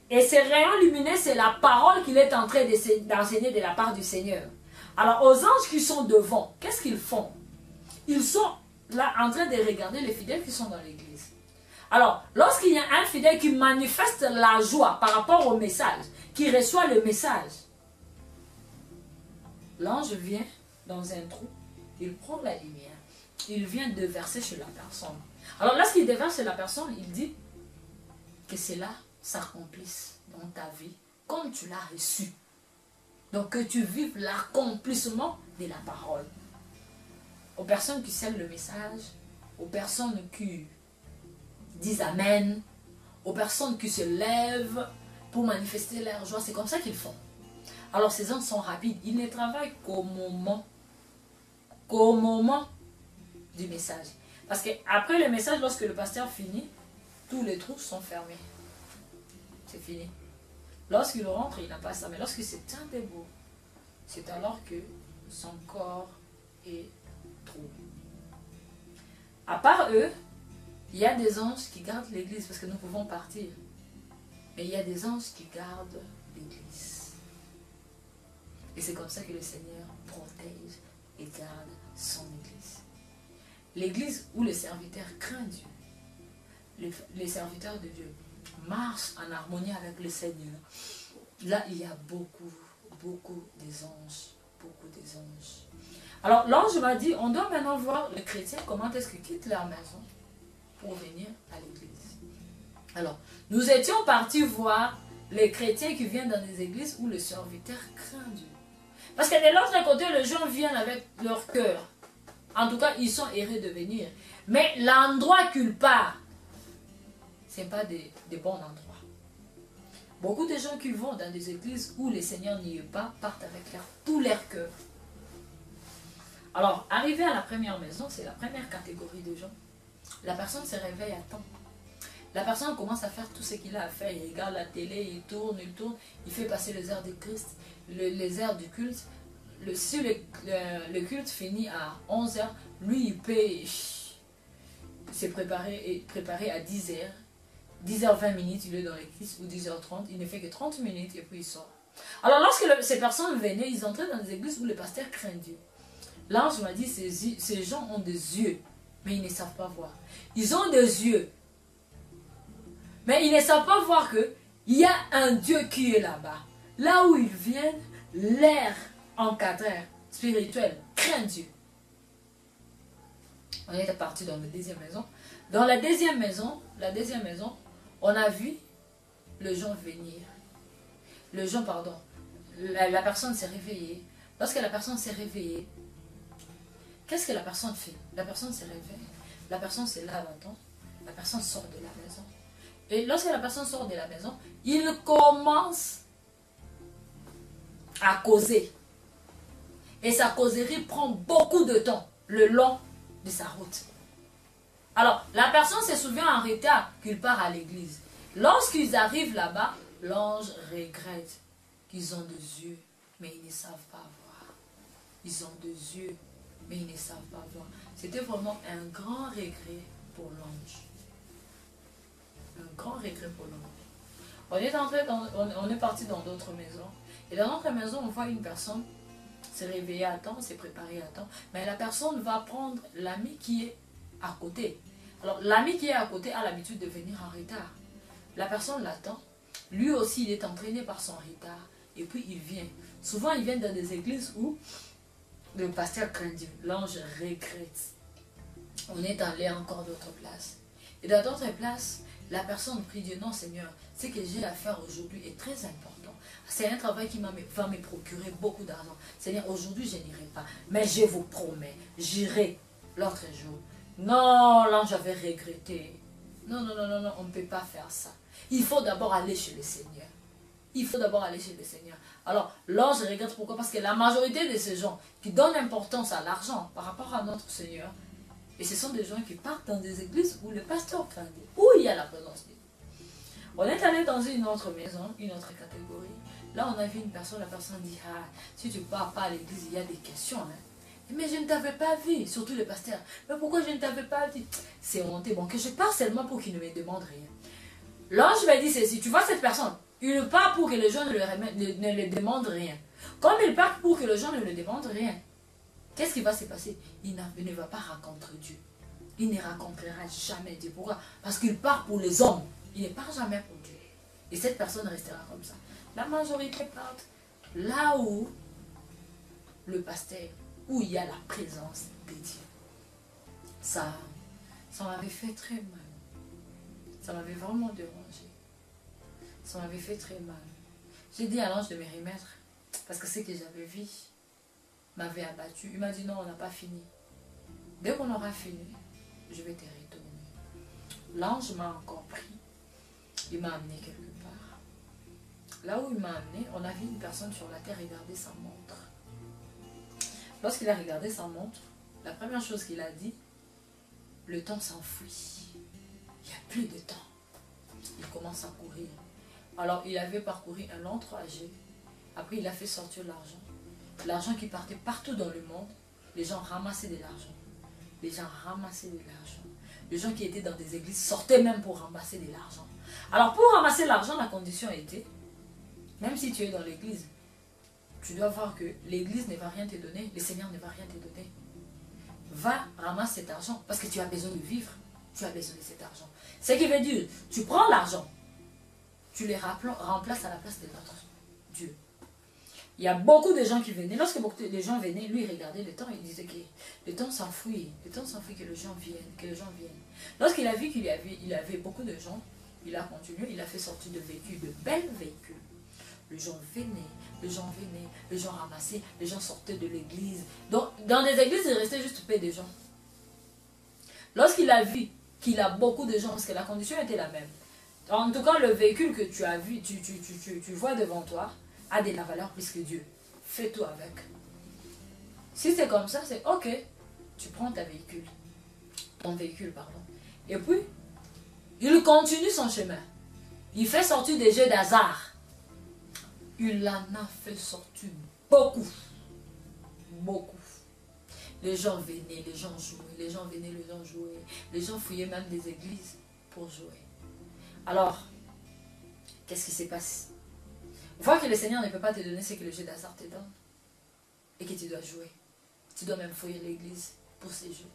Et ces rayons lumineux, c'est la parole qu'il est en train d'enseigner de la part du Seigneur. Alors, aux anges qui sont devant, qu'est-ce qu'ils font? Ils sont là en train de regarder les fidèles qui sont dans l'église. Alors, lorsqu'il y a un fidèle qui manifeste la joie par rapport au message, qui reçoit le message, l'ange vient dans un trou, il prend la lumière, il vient déverser chez la personne. Alors, lorsqu'il déverse chez la personne, il dit que cela s'accomplisse dans ta vie comme tu l'as reçu. Donc, que tu vives l'accomplissement de la parole. Aux personnes qui scellent le message, aux personnes qui disent Amen, aux personnes qui se lèvent pour manifester leur joie, c'est comme ça qu'ils font. Alors ces anges sont rapides, ils ne travaillent qu'au moment du message. Parce qu'après le message, lorsque le pasteur finit, tous les trous sont fermés. C'est fini. Lorsqu'il rentre, il n'a pas ça. Mais lorsqu'il se tient debout, c'est alors que son corps est trouvé. À part eux, il y a des anges qui gardent l'église parce que nous pouvons partir. Mais il y a des anges qui gardent l'église. Et c'est comme ça que le Seigneur protège et garde son église. L'église où le serviteur craint Dieu, les serviteurs de Dieu marchent en harmonie avec le Seigneur. Là, il y a beaucoup des anges. Beaucoup des anges. Alors, l'ange m'a dit, on doit maintenant voir les chrétiens comment est-ce qu'ils quittent leur maison pour venir à l'église. Alors, nous étions partis voir les chrétiens qui viennent dans des églises où le serviteur craint Dieu. Parce que de l'autre côté, les gens viennent avec leur cœur. En tout cas, ils sont heureux de venir. Mais l'endroit qu'ils partent, ce n'est pas des bons endroits. Beaucoup de gens qui vont dans des églises où le Seigneur n'y est pas, partent avec tout leur cœur. Alors, arrivé à la première maison, c'est la première catégorie de gens. La personne se réveille à temps. La personne commence à faire tout ce qu'il a à faire. Il regarde la télé, il tourne, il fait passer les heures du Christ, les heures du culte. Si le culte finit à 11h, lui, il peut se préparer à 10h. 10h20, il est dans l'église, ou 10h30, il ne fait que 30 minutes et puis il sort. Alors, lorsque ces personnes venaient, ils entraient dans des églises où le pasteur craint Dieu. L'ange m'a dit, ces gens ont des yeux, mais ils ne savent pas voir. Ils ont des yeux, mais ils ne savent pas voir qu'il y a un Dieu qui est là-bas. Là où ils viennent, l'air encadré, spirituel, craint Dieu. On est parti dans la deuxième maison. Dans la deuxième maison, on a vu le gens venir. La personne s'est réveillée. Lorsque la personne s'est réveillée, Qu'est-ce que la personne fait? La personne se réveille, la personne se lave un temps, la personne sort de la maison. Et lorsque la personne sort de la maison, il commence à causer. Et sa causerie prend beaucoup de temps le long de sa route. Alors, la personne se souvient en retard qu'il part à l'église. Lorsqu'ils arrivent là-bas, l'ange regrette qu'ils ont des yeux, mais ils ne savent pas voir. Ils ont des yeux, mais ils ne savent pas voir. C'était vraiment un grand regret pour l'ange. Un grand regret pour l'ange. On est parti dans d'autres maisons. Et dans notre maison, on voit une personne se réveiller à temps, se préparer à temps. Mais la personne va prendre l'ami qui est à côté. Alors, l'ami qui est à côté a l'habitude de venir en retard. La personne l'attend. Lui aussi, il est entraîné par son retard. Et puis, il vient. Souvent, il vient dans des églises où le pasteur craint Dieu. L'ange regrette. On est allé encore d'autres places. Et dans d'autres places, la personne prie Dieu. Non, Seigneur, ce que j'ai à faire aujourd'hui est très important. C'est un travail qui va me procurer beaucoup d'argent. Seigneur, aujourd'hui, je n'irai pas. Mais je vous promets, j'irai l'autre jour. Non, l'ange avait regretté. Non, non, non, non, non, on ne peut pas faire ça. Il faut d'abord aller chez le Seigneur. Il faut d'abord aller chez le Seigneur. Alors, l'ange regrette pourquoi? Parce que la majorité de ces gens qui donnent importance à l'argent par rapport à notre Seigneur, et ce sont des gens qui partent dans des églises où le pasteur craint Dieu, où il y a la présence de Dieu. On est allé dans une autre maison, une autre catégorie. Là, on a vu une personne, la personne dit, ah, si tu ne pars pas à l'église, il y a des questions. Hein. Mais je ne t'avais pas vu, surtout le pasteur. Mais pourquoi je ne t'avais pas dit? C'est honteux, bon, que je pars seulement pour qu'il ne me demande rien. L'ange m'a dit ceci, tu vois cette personne, il part pour que les gens ne le demandent rien. Comme il part pour que les gens ne le demandent rien, qu'est-ce qui va se passer? Il ne va pas rencontrer Dieu. Il ne rencontrera jamais Dieu. Pourquoi? Parce qu'il part pour les hommes. Il ne part jamais pour Dieu. Et cette personne restera comme ça. La majorité partent là où le pasteur, où il y a la présence de Dieu. Ça m'avait fait très mal. Ça m'avait vraiment dérangé. Ça m'avait fait très mal. J'ai dit à l'ange de me remettre, parce que ce que j'avais vu m'avait abattu. Il m'a dit non, on n'a pas fini. Dès qu'on aura fini, je vais te retourner. L'ange m'a encore pris. Il m'a amené quelque part. Là où il m'a amené, on a vu une personne sur la terre regarder sa montre. Lorsqu'il a regardé sa montre, la première chose qu'il a dit, le temps s'enfuit. Il n'y a plus de temps. Il commence à courir. Alors, il avait parcouru un long trajet. Après, il a fait sortir l'argent. L'argent qui partait partout dans le monde. Les gens ramassaient de l'argent. Les gens ramassaient de l'argent. Les gens qui étaient dans des églises sortaient même pour ramasser de l'argent. Alors, pour ramasser l'argent, la condition était, même si tu es dans l'église, tu dois voir que l'église ne va rien te donner, le Seigneur ne va rien te donner. Va ramasser cet argent parce que tu as besoin de vivre. Tu as besoin de cet argent. Ce qui veut dire, tu prends l'argent, tu les remplaces à la place de notre Dieu. Il y a beaucoup de gens qui venaient. Lorsque beaucoup de gens venaient, lui il regardait le temps, il disait que le temps s'enfuit. Le temps s'enfuit, que les gens viennent, que les gens viennent. Lorsqu'il a vu qu'il y avait beaucoup de gens, il a continué, il a fait sortir de véhicules, de belles véhicules. Les gens venaient, les gens ramassaient, les gens sortaient de l'église. Donc, dans des églises, il restait juste peu de gens. Lorsqu'il a vu qu'il a beaucoup de gens, parce que la condition était la même. En tout cas, le véhicule que tu as vu, tu vois devant toi, a de la valeur plus que Dieu. Fais tout avec. Si c'est comme ça, c'est ok. Tu prends ton véhicule, pardon. Et puis, il continue son chemin. Il fait sortir des jeux d'hasard. Il en a fait sortir beaucoup. Beaucoup. Les gens venaient, les gens jouaient, les gens venaient, les gens jouaient. Les gens fouillaient même des églises pour jouer. Alors, qu'est-ce qui se passe? Vois que le Seigneur ne peut pas te donner ce que le jeu d'hasard te donne. Et que tu dois jouer. Tu dois même fouiller l'église pour ces jeux.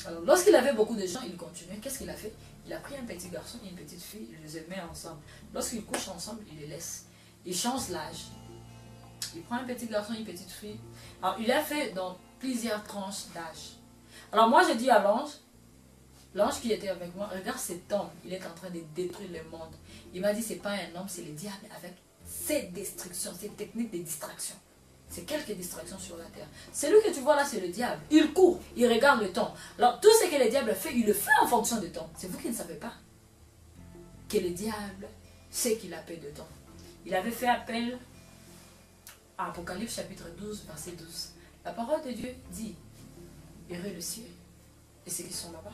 Alors, lorsqu'il avait beaucoup de gens, il continuait. Qu'est-ce qu'il a fait? Il a pris un petit garçon et une petite fille, il les met ensemble. Lorsqu'ils couchent ensemble, il les laisse. Il change l'âge. Il prend un petit garçon et une petite fille. Alors, il a fait dans plusieurs tranches d'âge. Alors, moi, j'ai dit à l'ange qui était avec moi, regarde cet homme, il est en train de détruire le monde. Il m'a dit, c'est pas un homme, c'est le diable avec ses destructions, ses techniques de distraction. C'est quelques distractions sur la terre. Celui que tu vois là, c'est le diable. Il court, il regarde le temps. Alors, tout ce que le diable fait, il le fait en fonction du temps. C'est vous qui ne savez pas que le diable sait qu'il a peu de temps. Il avait fait appel à Apocalypse chapitre 12, verset 12. La parole de Dieu dit, heureux le ciel et ceux qui sont là-bas,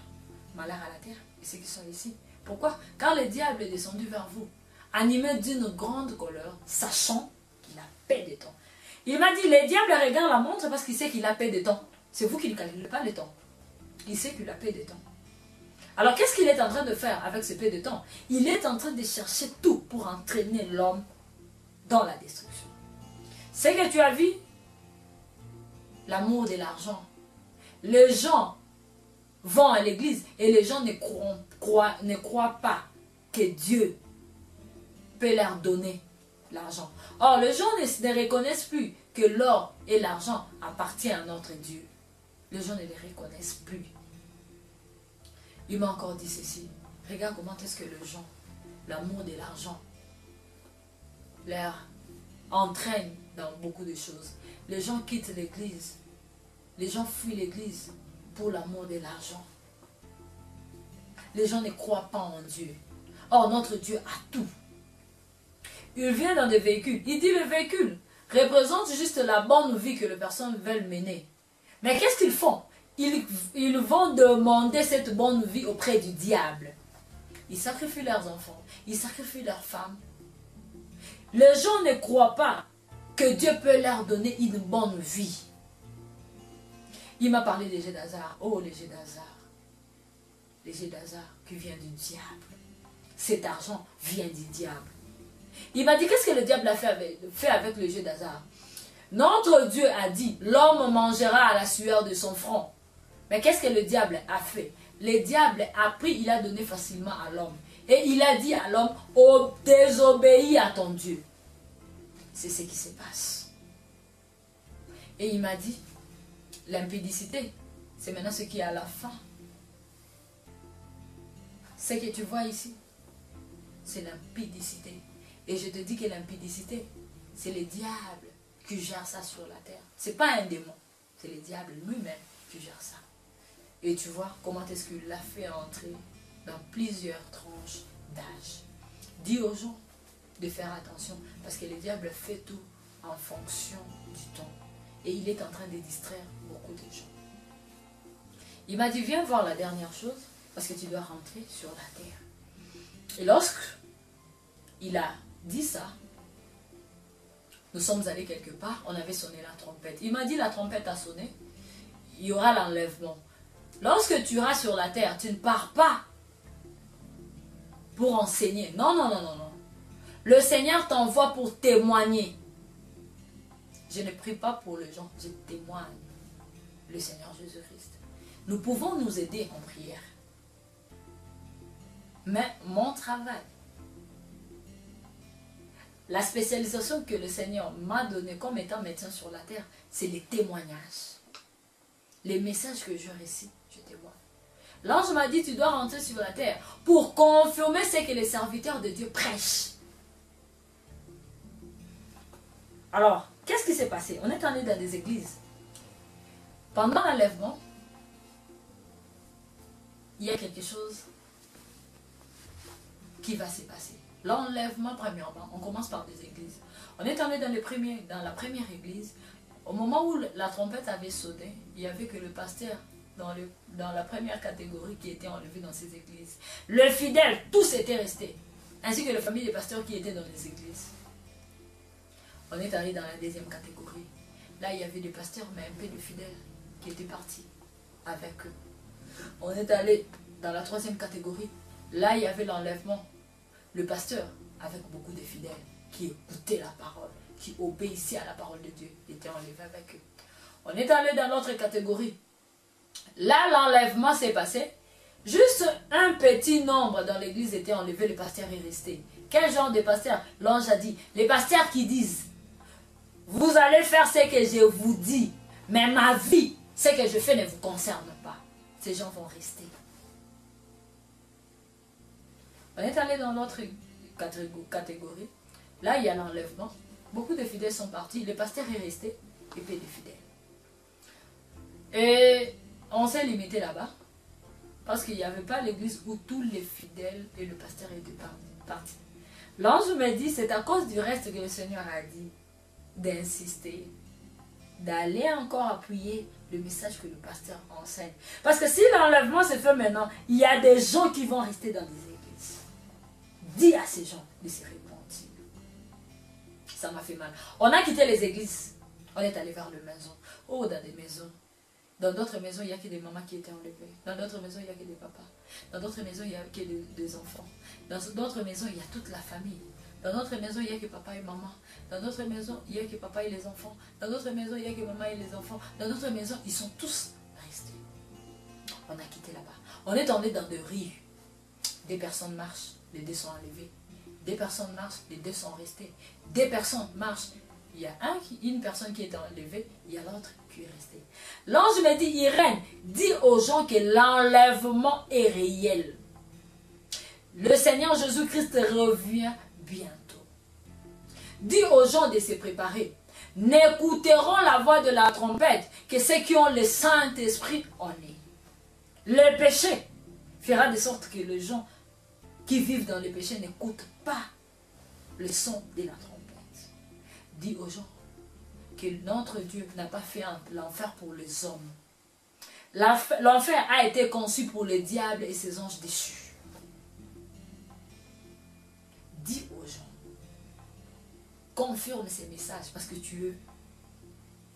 malheur à la terre et ceux qui sont ici. Pourquoi? Car le diable est descendu vers vous, animé d'une grande colère, sachant qu'il a peu de temps. Il m'a dit, le diable regarde la montre parce qu'il sait qu'il a peu de temps. C'est vous qui ne calculez pas le temps. Il sait qu'il a peu de temps. Alors qu'est-ce qu'il est en train de faire avec ce peu de temps? Il est en train de chercher tout pour entraîner l'homme dans la destruction. C'est que tu as vu l'amour de l'argent. Les gens vont à l'église et les gens ne croient pas que Dieu peut leur donner l'argent. Or, les gens ne reconnaissent plus que l'or et l'argent appartiennent à notre Dieu. Les gens ne les reconnaissent plus. Il m'a encore dit ceci. Regarde comment est-ce que les gens, l'amour de l'argent, leur entraîne dans beaucoup de choses. Les gens quittent l'église. Les gens fuient l'église pour l'amour de l'argent. Les gens ne croient pas en Dieu. Or, notre Dieu a tout. Il vient dans des véhicules. Il dit le véhicule représente juste la bonne vie que les personnes veulent mener. Mais qu'est-ce qu'ils font? Ils vont demander cette bonne vie auprès du diable. Ils sacrifient leurs enfants. Ils sacrifient leurs femmes. Les gens ne croient pas que Dieu peut leur donner une bonne vie. Il m'a parlé des jets d'hasard. Oh, les jets d'hasard. Les jets d'hasard qui viennent du diable. Cet argent vient du diable. Il m'a dit, qu'est-ce que le diable a fait avec le jeu d'hasard? Notre Dieu a dit, l'homme mangera à la sueur de son front. Mais qu'est-ce que le diable a fait? Le diable a pris, il a donné facilement à l'homme. Et il a dit à l'homme, oh, désobéis à ton Dieu. C'est ce qui se passe. Et il m'a dit, l'impudicité, c'est maintenant ce qui est à la fin. Ce que tu vois ici, c'est l'impudicité. Et je te dis que l'impudicité, c'est le diable qui gère ça sur la terre. Ce n'est pas un démon, c'est le diable lui-même qui gère ça. Et tu vois comment est-ce qu'il l'a fait entrer dans plusieurs tranches d'âge. Dis aux gens de faire attention parce que le diable fait tout en fonction du temps. Et il est en train de distraire beaucoup de gens. Il m'a dit, viens voir la dernière chose parce que tu dois rentrer sur la terre. Et lorsqu'il a dit ça, nous sommes allés quelque part, on avait sonné la trompette. Il m'a dit, la trompette a sonné, il y aura l'enlèvement. Lorsque tu iras sur la terre, tu ne pars pas pour enseigner. Non, non, non, non, non. Le Seigneur t'envoie pour témoigner. Je ne prie pas pour les gens, je témoigne le Seigneur Jésus-Christ. Nous pouvons nous aider en prière. Mais mon travail, la spécialisation que le Seigneur m'a donnée comme étant médecin sur la terre, c'est les témoignages. Les messages que je récite, je témoigne. L'ange m'a dit, tu dois rentrer sur la terre pour confirmer ce que les serviteurs de Dieu prêchent. Alors, qu'est-ce qui s'est passé? On est allé dans des églises. Pendant l'enlèvement, il y a quelque chose qui va se passer. L'enlèvement, premièrement, on commence par des églises. On est allé dans la première église. Au moment où la trompette avait sonné, il n'y avait que le pasteur dans la première catégorie qui était enlevé dans ces églises. Les fidèles, tous étaient restés. Ainsi que les familles des pasteurs qui étaient dans les églises. On est allé dans la deuxième catégorie. Là, il y avait des pasteurs, mais un peu de fidèles qui étaient partis avec eux. On est allé dans la troisième catégorie. Là, il y avait l'enlèvement. Le pasteur, avec beaucoup de fidèles, qui écoutaient la parole, qui obéissaient à la parole de Dieu, était enlevé avec eux. On est allé dans l'autre catégorie. Là, l'enlèvement s'est passé. Juste un petit nombre dans l'église était enlevé, le pasteur est resté. Quel genre de pasteur? L'ange a dit, les pasteurs qui disent, vous allez faire ce que je vous dis, mais ma vie, ce que je fais ne vous concerne pas. Ces gens vont rester. On est allé dans l'autre catégorie. Là, il y a l'enlèvement. Beaucoup de fidèles sont partis. Le pasteur est resté. et paix des fidèles. Et on s'est limité là-bas. Parce qu'il n'y avait pas l'église où tous les fidèles et le pasteur étaient partis. L'ange me dit, c'est à cause du reste que le Seigneur a dit d'insister, d'aller encore appuyer le message que le pasteur enseigne. Parce que si l'enlèvement se fait maintenant, il y a des gens qui vont rester dans des églises. Dis à ces gens de se repentir. Ça m'a fait mal. On a quitté les églises. On est allé vers les maisons. Oh, dans des maisons. Dans d'autres maisons, il n'y a que des mamans qui étaient enlevées. Dans d'autres maisons, il n'y a que des papas. Dans d'autres maisons, il n'y a que des enfants. Dans d'autres maisons, il y a toute la famille. Dans d'autres maisons, il n'y a que papa et maman. Dans d'autres maisons, il n'y a que papa et les enfants. Dans d'autres maisons, il n'y a que maman et les enfants. Dans d'autres maisons, ils sont tous restés. On a quitté là-bas. On est tombé dans des rues. Des personnes marchent, les deux sont enlevés. Des personnes marchent, les deux sont restés. Des personnes marchent. Il y a une personne qui est enlevée, il y a l'autre qui est restée. L'ange me dit, Irène, dis aux gens que l'enlèvement est réel. Le Seigneur Jésus-Christ revient bientôt. Dis aux gens de se préparer. N'écouteront la voix de la trompette que ceux qui ont le Saint-Esprit en eux. Le péché fera de sorte que les gens qui vivent dans le péché n'écoutent pas le son de la trompette. Dis aux gens que notre Dieu n'a pas fait l'enfer pour les hommes. L'enfer a été conçu pour le diable et ses anges déchus. Dis aux gens, confirme ces messages parce que tu veux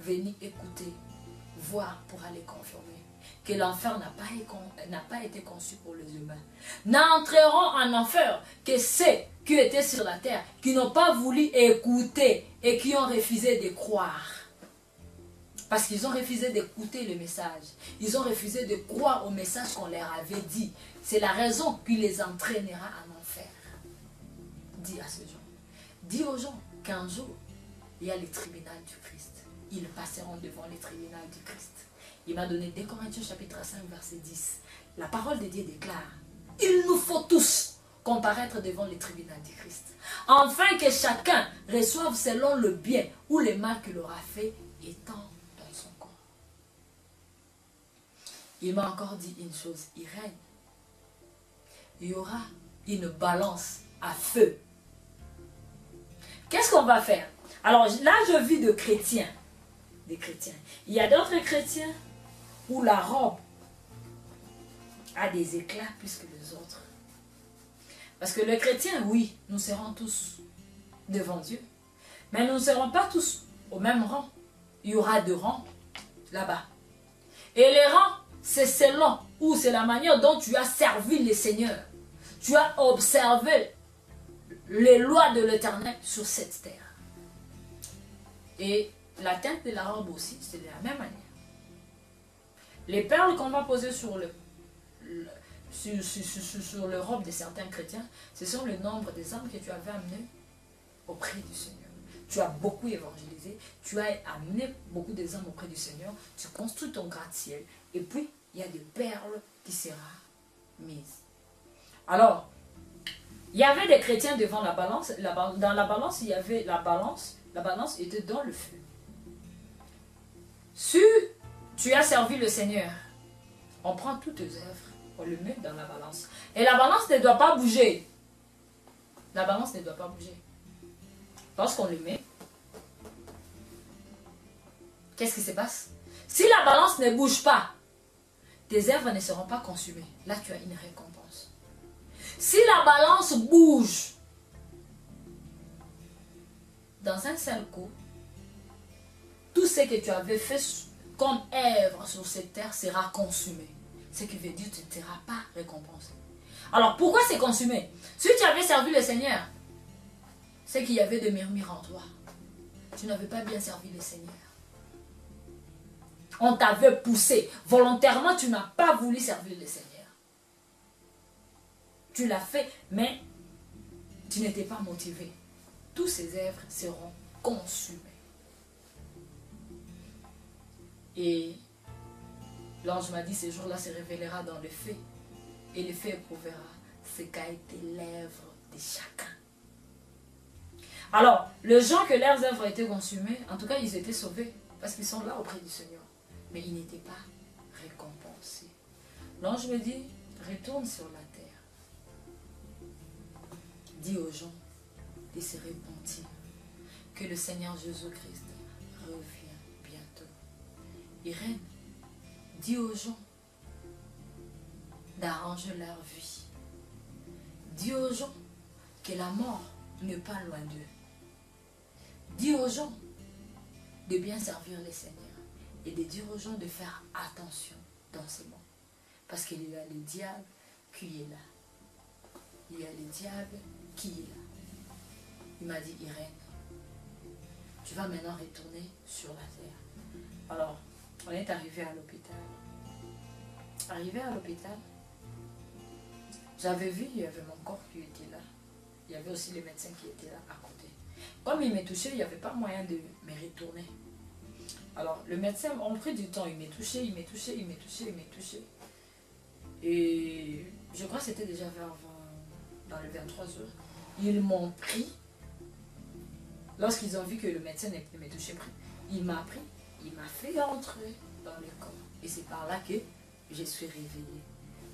venir écouter, voir pour aller confirmer que l'enfer n'a pas été conçu pour les humains. N'entreront en enfer que ceux qui étaient sur la terre, qui n'ont pas voulu écouter et qui ont refusé de croire. Parce qu'ils ont refusé d'écouter le message. Ils ont refusé de croire au message qu'on leur avait dit. C'est la raison qui les entraînera en enfer. Dis à ces gens. Dis aux gens qu'un jour, il y a le tribunal du Christ. Ils passeront devant le tribunal du Christ. Il m'a donné 2 Corinthiens chapitre 5 verset 10. La parole de Dieu déclare, il nous faut tous comparaître devant le tribunal du Christ. Afin que chacun reçoive selon le bien ou le mal qu'il aura fait étant dans son corps. Il m'a encore dit une chose, Irène. Il y aura une balance à feu. Qu'est-ce qu'on va faire? Alors là, je vis de chrétiens. Des chrétiens. Il y a d'autres chrétiens où la robe a des éclats plus que les autres. Parce que les chrétiens, oui, nous serons tous devant Dieu. Mais nous ne serons pas tous au même rang. Il y aura 2 rangs là-bas. Et les rangs, c'est selon ou c'est la manière dont tu as servi le Seigneur. Tu as observé les lois de l'Éternel sur cette terre. Et la teinte de la robe aussi, c'est de la même manière. Les perles qu'on va poser sur le robe de certains chrétiens, ce sont le nombre des âmes que tu avais amenées auprès du Seigneur. Tu as beaucoup évangélisé, tu as amené beaucoup des âmes auprès du Seigneur, tu construis ton gratte-ciel, et puis il y a des perles qui seront mises. Alors, il y avait des chrétiens devant la balance, dans la balance, il y avait la balance était dans le feu. Si tu as servi le Seigneur, on prend toutes tes œuvres, on le met dans la balance. Et la balance ne doit pas bouger. La balance ne doit pas bouger. Lorsqu'on le met, qu'est-ce qui se passe? Si la balance ne bouge pas, tes œuvres ne seront pas consumées. Là, tu as une récompense. Si la balance bouge, dans un seul coup, tout ce que tu avais fait comme œuvre sur cette terre sera consumé. Ce qui veut dire que tu ne seras pas récompensé. Alors, pourquoi c'est consumé? Si tu avais servi le Seigneur, c'est qu'il y avait des murmures en toi. Tu n'avais pas bien servi le Seigneur. On t'avait poussé. Volontairement, tu n'as pas voulu servir le Seigneur. Tu l'as fait, mais tu n'étais pas motivé. Tous ces œuvres seront consumées. Et l'ange m'a dit, ce jour-là se révélera dans le feu. Et le feu éprouvera ce qu'a été l'œuvre de chacun. Alors, les gens que leurs œuvres étaient consumées, en tout cas, ils étaient sauvés. Parce qu'ils sont là auprès du Seigneur. Mais ils n'étaient pas récompensés. L'ange me dit, retourne sur la terre. Dis aux gens de se repentir. Que le Seigneur Jésus-Christ revient bientôt. Irène, dis aux gens d'arranger leur vie. Dis aux gens que la mort n'est pas loin d'eux. Dis aux gens de bien servir le Seigneur et de dire aux gens de faire attention dans ces mots. Parce qu'il y a le diable qui est là. Il y a le diable qui est là. Il m'a dit, Irène, tu vas maintenant retourner sur la terre. Alors, on est arrivé à l'hôpital. Arrivé à l'hôpital, j'avais vu, il y avait mon corps qui était là. Il y avait aussi les médecins qui étaient là à côté. Comme il me touchait, il n'y avait pas moyen de me retourner. Alors, le médecin a pris du temps. Il m'a touché, il m'a touché, il m'a touché, il m'a touché. Et je crois que c'était déjà dans les 23 heures. Ils m'ont pris. Lorsqu'ils ont vu que le médecin ne me touchait plus, il m'a pris, il m'a fait entrer dans le corps. Et c'est par là que je suis réveillée.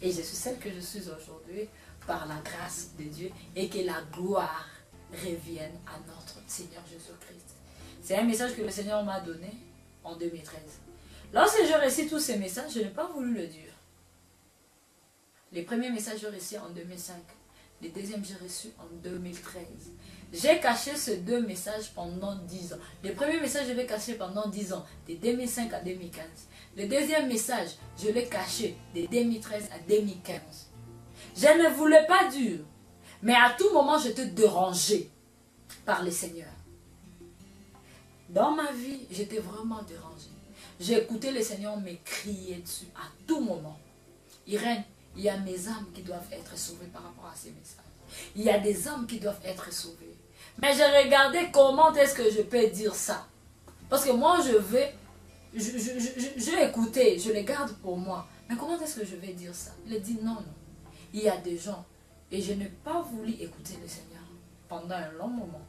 Et je suis celle que je suis aujourd'hui par la grâce de Dieu et que la gloire revienne à notre Seigneur Jésus-Christ. C'est un message que le Seigneur m'a donné en 2013. Lorsque j'ai reçu tous ces messages, je n'ai pas voulu le dire. Les premiers messages, j'ai reçus en 2005. Les deuxièmes, j'ai reçus en 2013. J'ai caché ces deux messages pendant 10 ans. Les premiers messages, je l'ai caché pendant 10 ans, de 2005 à 2015. Le deuxième message, je l'ai caché de 2013 à 2015. Je ne voulais pas dire, mais à tout moment, j'étais dérangée par le Seigneur. Dans ma vie, j'étais vraiment dérangée. J'ai écouté le Seigneur me crier dessus à tout moment. Irène, il y a mes âmes qui doivent être sauvées par rapport à ces messages. Il y a des âmes qui doivent être sauvées. Mais j'ai regardé comment est-ce que je peux dire ça. Parce que moi, j'ai écouté, je les garde pour moi. Mais comment est-ce que je vais dire ça? Il a dit non, non. Il y a des gens. Et je n'ai pas voulu écouter le Seigneur pendant un long moment.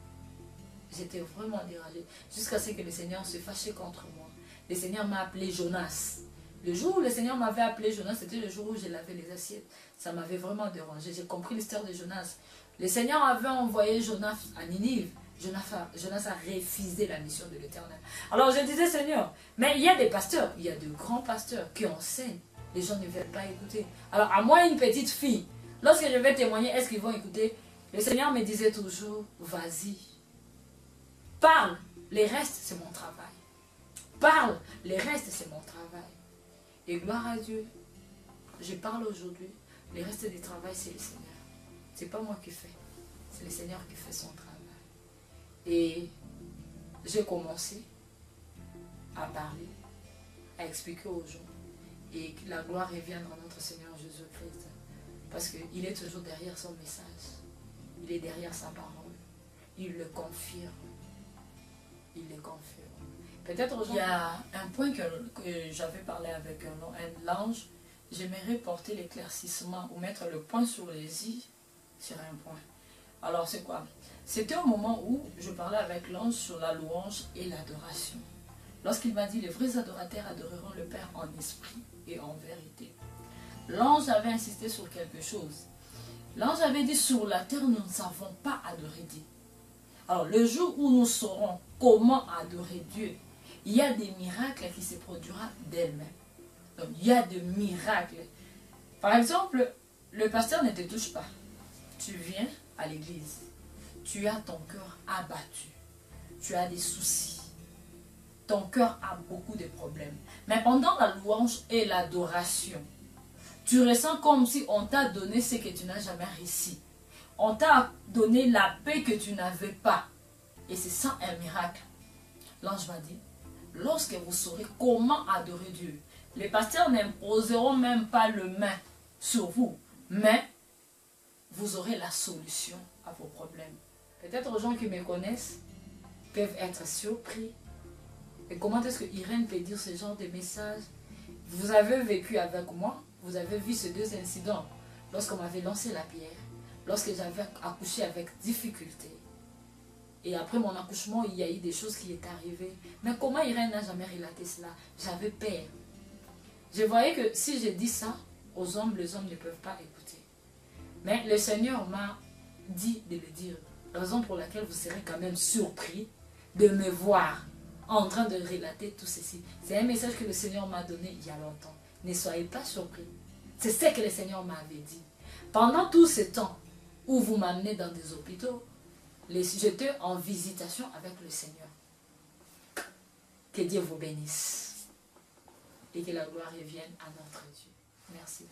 J'étais vraiment dérangée. Jusqu'à ce que le Seigneur se fâchait contre moi. Le Seigneur m'a appelé Jonas. Le jour où le Seigneur m'avait appelé Jonas, c'était le jour où je lavais les assiettes. Ça m'avait vraiment dérangé. J'ai compris l'histoire de Jonas. Le Seigneur avait envoyé Jonas à Ninive. Jonas a refusé la mission de l'Éternel. Alors je disais, Seigneur, mais il y a des pasteurs, il y a de grands pasteurs qui enseignent. Les gens ne veulent pas écouter. Alors à moi, une petite fille, lorsque je vais témoigner, est-ce qu'ils vont écouter? Le Seigneur me disait toujours, vas-y. Parle, les restes, c'est mon travail. Parle, les restes, c'est mon travail. Et gloire à Dieu, je parle aujourd'hui, le reste du travail, c'est le Seigneur. Ce n'est pas moi qui fais, c'est le Seigneur qui fait son travail. Et j'ai commencé à parler, à expliquer aux gens, et que la gloire revienne dans notre Seigneur Jésus-Christ. Parce qu'il est toujours derrière son message, il est derrière sa parole, il le confirme. Il le confirme. Peut-être il y a un point que j'avais parlé avec un ange. J'aimerais porter l'éclaircissement ou mettre le point sur les i sur un point. Alors c'est quoi? C'était au moment où je parlais avec l'ange sur la louange et l'adoration. Lorsqu'il m'a dit les vrais adorateurs adoreront le Père en esprit et en vérité. L'ange avait insisté sur quelque chose. L'ange avait dit sur la terre nous ne savons pas adorer Dieu. Alors le jour où nous saurons comment adorer Dieu, il y a des miracles qui se produiront d'elles-mêmes. Donc il y a des miracles. Par exemple, le pasteur ne te touche pas. Tu viens à l'église. Tu as ton cœur abattu. Tu as des soucis. Ton cœur a beaucoup de problèmes. Mais pendant la louange et l'adoration, tu ressens comme si on t'a donné ce que tu n'as jamais réussi. On t'a donné la paix que tu n'avais pas. Et c'est ça un miracle. L'ange m'a dit, lorsque vous saurez comment adorer Dieu, les pasteurs n'imposeront même pas le main sur vous, mais vous aurez la solution à vos problèmes. Peut-être aux gens qui me connaissent peuvent être surpris. Et comment est-ce que Irène peut dire ce genre de message? Vous avez vécu avec moi, vous avez vu ces deux incidents. Lorsqu'on m'avait lancé la pierre, lorsque j'avais accouché avec difficulté. Et après mon accouchement, il y a eu des choses qui étaient arrivées. Mais comment Irène n'a jamais relaté cela? J'avais peur. Je voyais que si je dis ça aux hommes, les hommes ne peuvent pas écouter. Mais le Seigneur m'a dit de le dire. Raison pour laquelle vous serez quand même surpris de me voir en train de relater tout ceci. C'est un message que le Seigneur m'a donné il y a longtemps. Ne soyez pas surpris. C'est ce que le Seigneur m'avait dit. Pendant tout ce temps où vous m'amenez dans des hôpitaux, j'étais en visitation avec le Seigneur. Que Dieu vous bénisse. Et que la gloire revienne à notre Dieu. Merci.